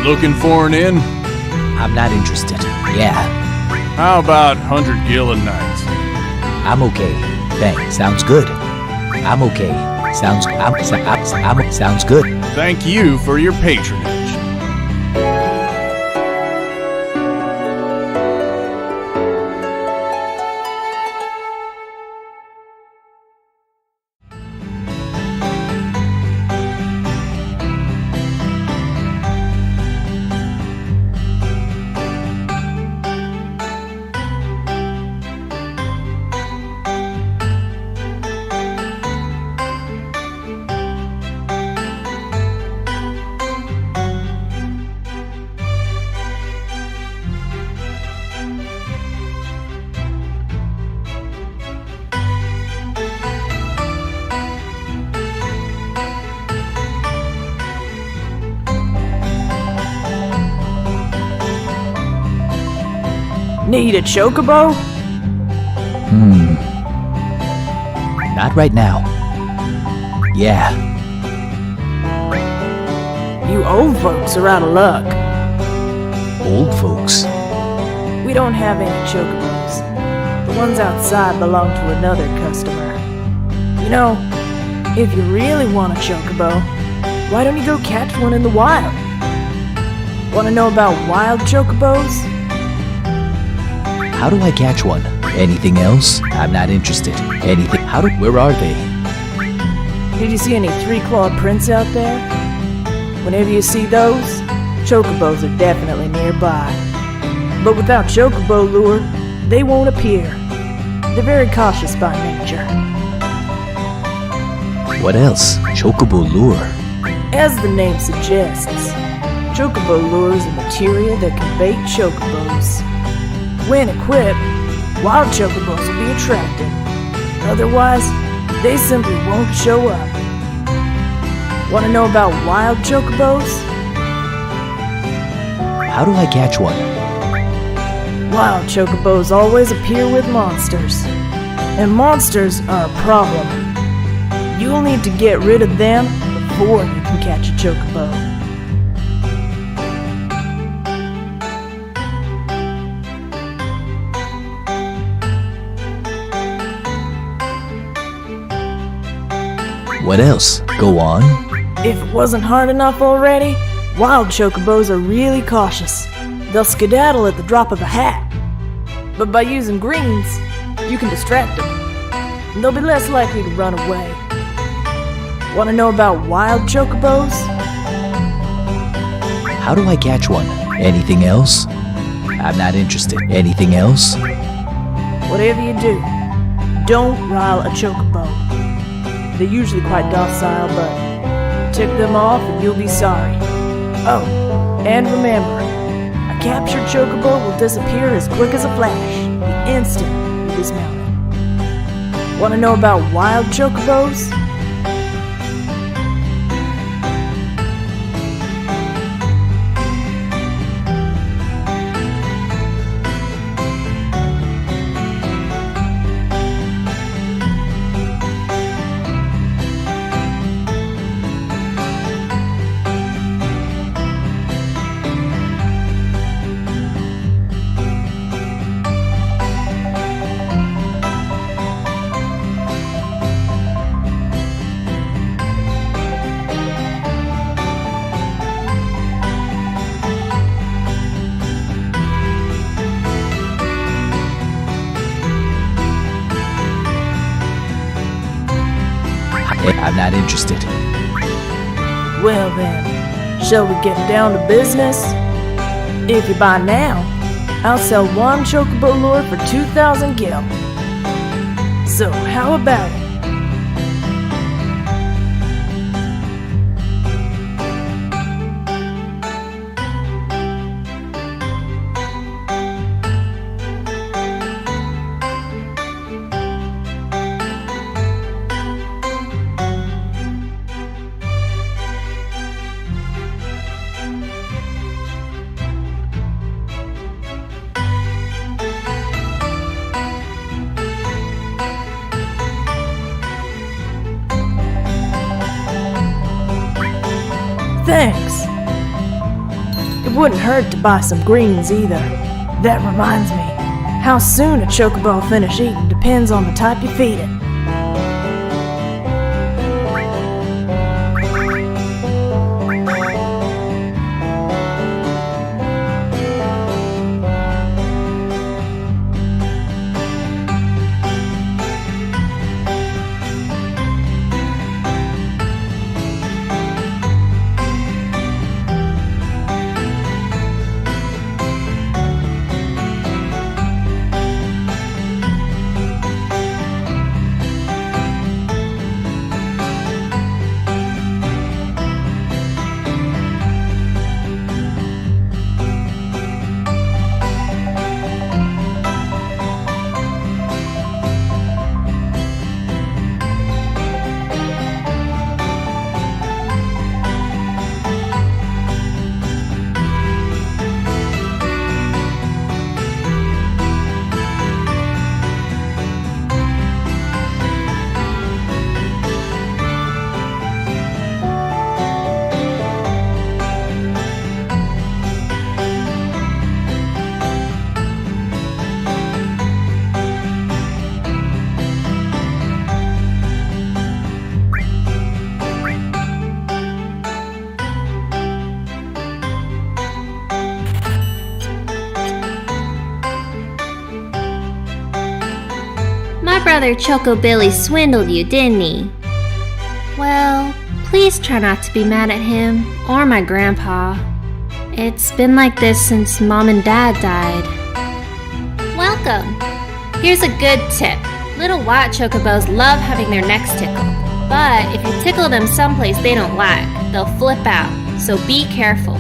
Looking for an inn? I'm not interested. Yeah. How about 100 gil a night? I'm okay. Thanks. Sounds good. I'm okay. Sounds good. Thank you for your patronage. Need a chocobo? Not right now. Yeah. You old folks are out of luck. Old folks? We don't have any chocobos. The ones outside belong to another customer. You know, if you really want a chocobo, why don't you go catch one in the wild? Want to know about wild chocobos? How do I catch one? Anything else? I'm not interested. Anything? Where are they? Did you see any three-clawed prints out there? Whenever you see those, chocobos are definitely nearby. But without chocobo lure, they won't appear. They're very cautious by nature. What else? Chocobo lure. As the name suggests, chocobo lure is a materia that can bait chocobos. When equipped, wild chocobos will be attracted. Otherwise, they simply won't show up. Want to know about wild chocobos? How do I catch one? Wild chocobos always appear with monsters. And monsters are a problem. You'll need to get rid of them before you can catch a chocobo. What else? Go on. If it wasn't hard enough already, wild chocobos are really cautious. They'll skedaddle at the drop of a hat. But by using greens, you can distract them, and they'll be less likely to run away. Want to know about wild chocobos? How do I catch one? Anything else? I'm not interested. Anything else? Whatever you do, don't rile a chocobo. They're usually quite docile, but tip them off and you'll be sorry. Oh, and remember, a captured chocobo will disappear as quick as a flash, the instant you dismount it. Want to know about wild chocobos? I'm not interested. Well then, shall we get down to business? If you buy now, I'll sell one chocobo lure for 2,000 gil. So how about it? Thanks. It wouldn't hurt to buy some greens either. That reminds me, how soon a chocobo will finish eating depends on the type you feed it. My brother Choco Billy swindled you, didn't he? Well, please try not to be mad at him or my grandpa. It's been like this since Mom and Dad died. Welcome! Here's a good tip. Little white chocobos love having their necks tickled. But if you tickle them someplace they don't like, they'll flip out. So be careful.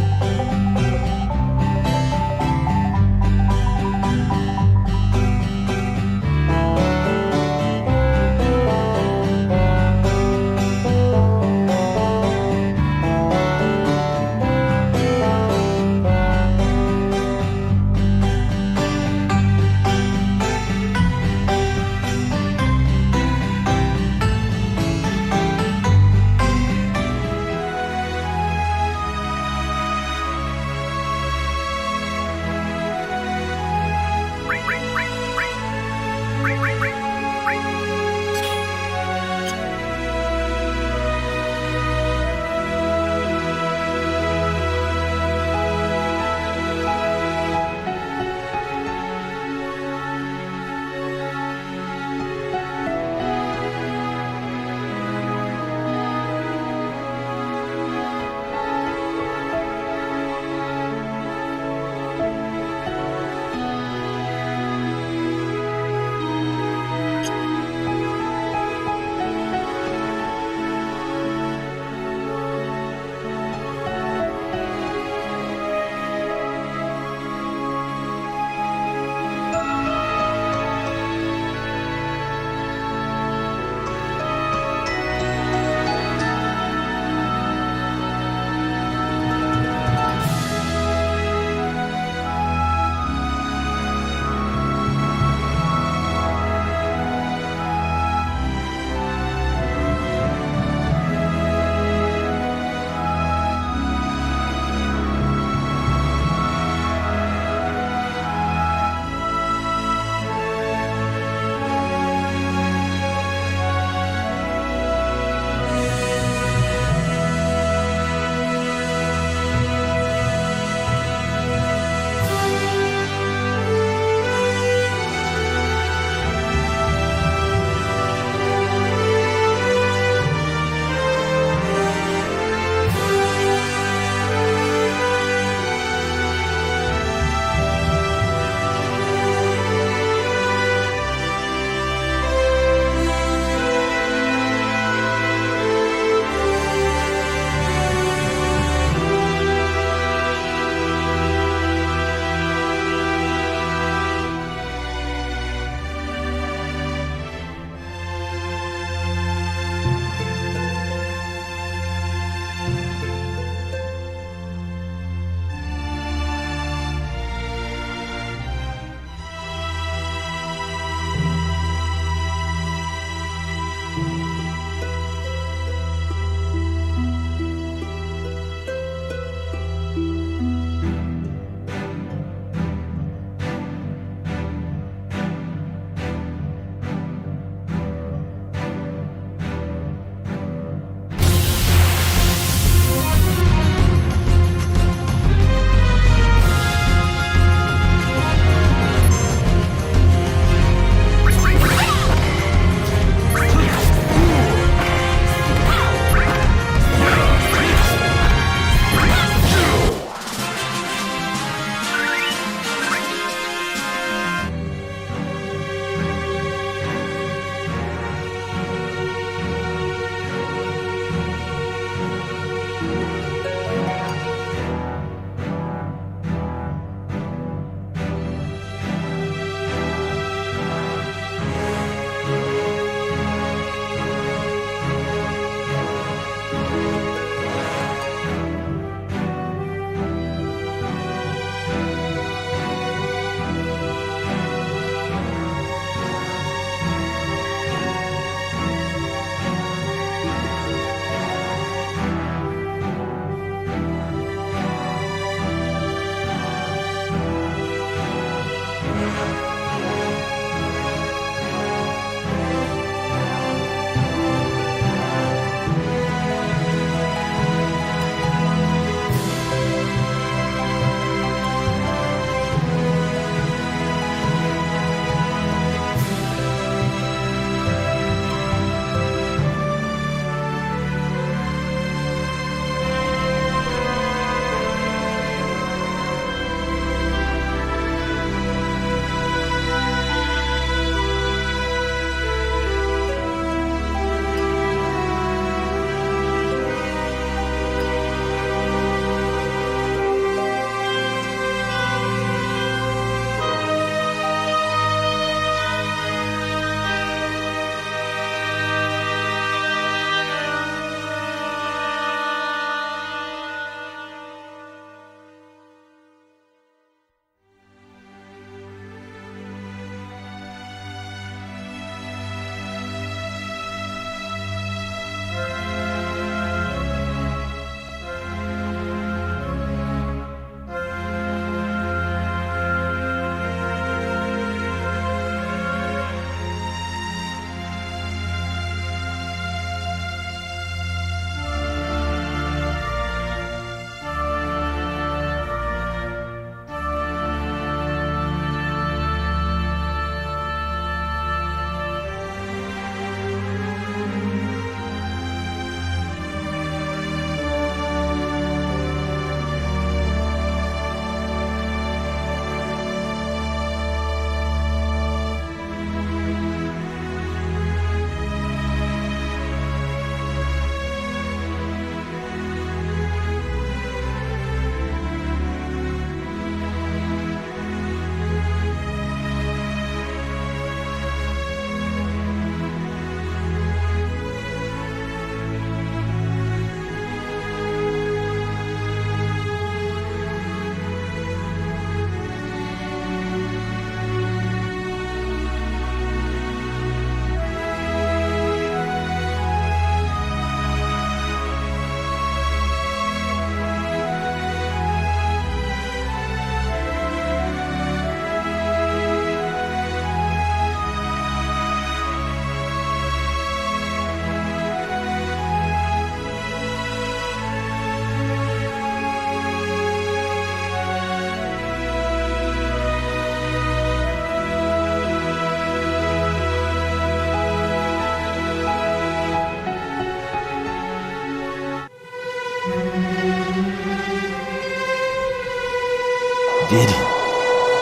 Did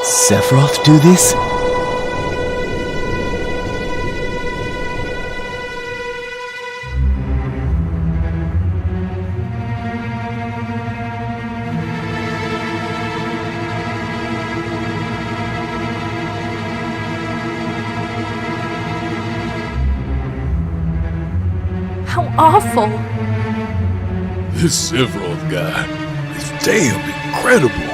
Sephiroth do this? How awful. This Sephiroth guy is damn incredible.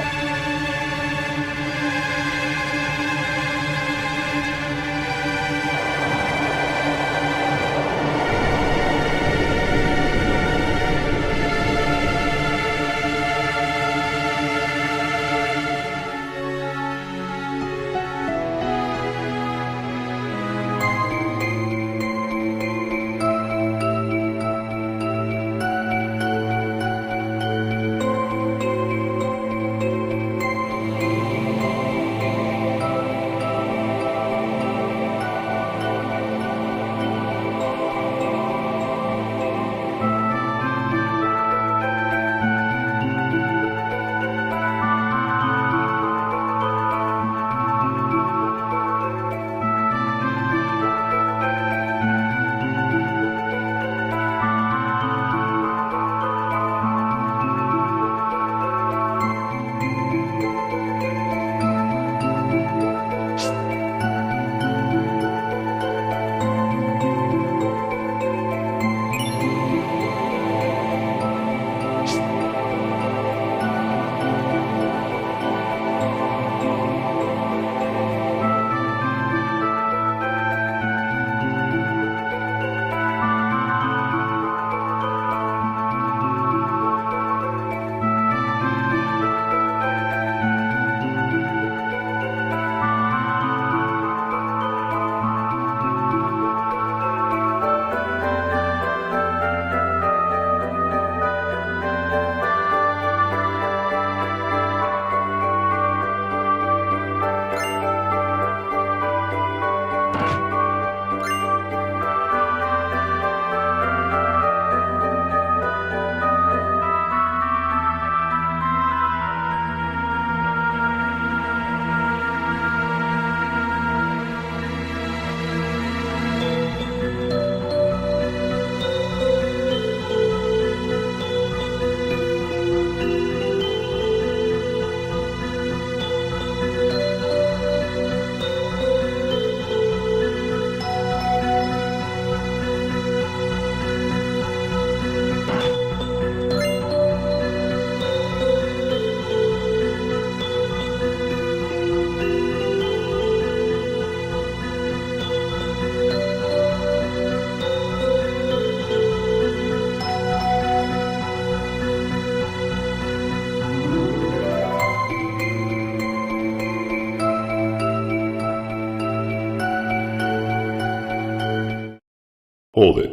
Hold it.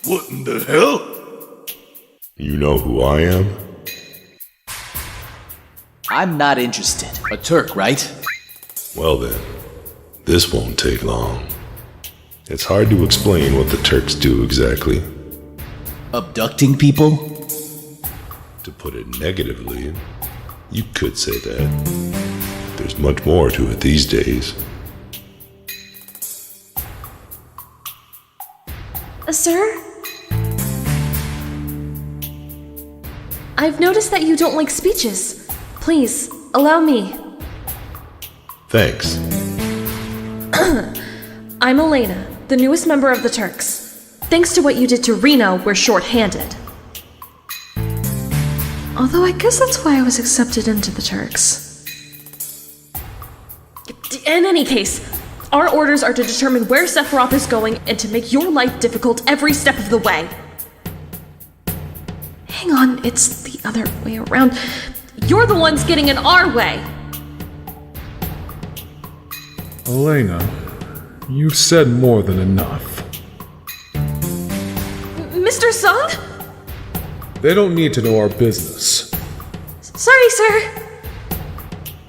What in the hell? You know who I am? I'm not interested. A Turk, right? Well then, this won't take long. It's hard to explain what the Turks do exactly. Abducting people? To put it negatively, you could say that. There's much more to it these days. Sir? I've noticed that you don't like speeches. Please, allow me. Thanks. I'm Elena, the newest member of the Turks. Thanks to what you did to Reno, we're short-handed. Although I guess that's why I was accepted into the Turks. In any case, our orders are to determine where Sephiroth is going and to make your life difficult every step of the way. Hang on, it's the other way around. You're the ones getting in our way! Elena, you've said more than enough. Mr. Sung? They don't need to know our business. Sorry, sir.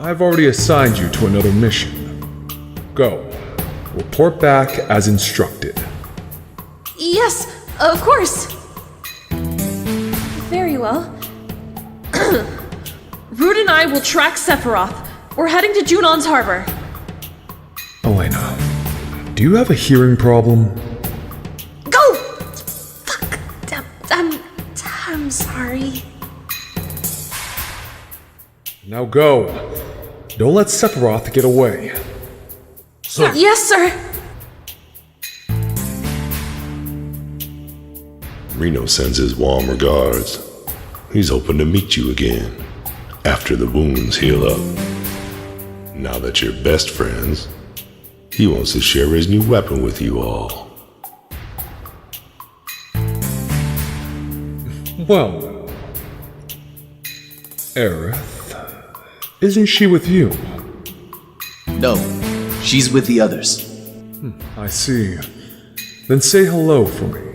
I've already assigned you to another mission. Go. Report back as instructed. Yes, of course. Very Very well. Root and I will track Sephiroth. We're heading to Junon's harbor. Elena, do you have a hearing problem? Go! Fuck. I'm sorry. Now go. Don't let Sephiroth get away. Sir. Yes, sir. Reno sends his warm regards. He's hoping to meet you again, after the wounds heal up. Now that you're best friends, he wants to share his new weapon with you all. Well, Aerith, isn't she with you? No, she's with the others. I see. Then say hello for me.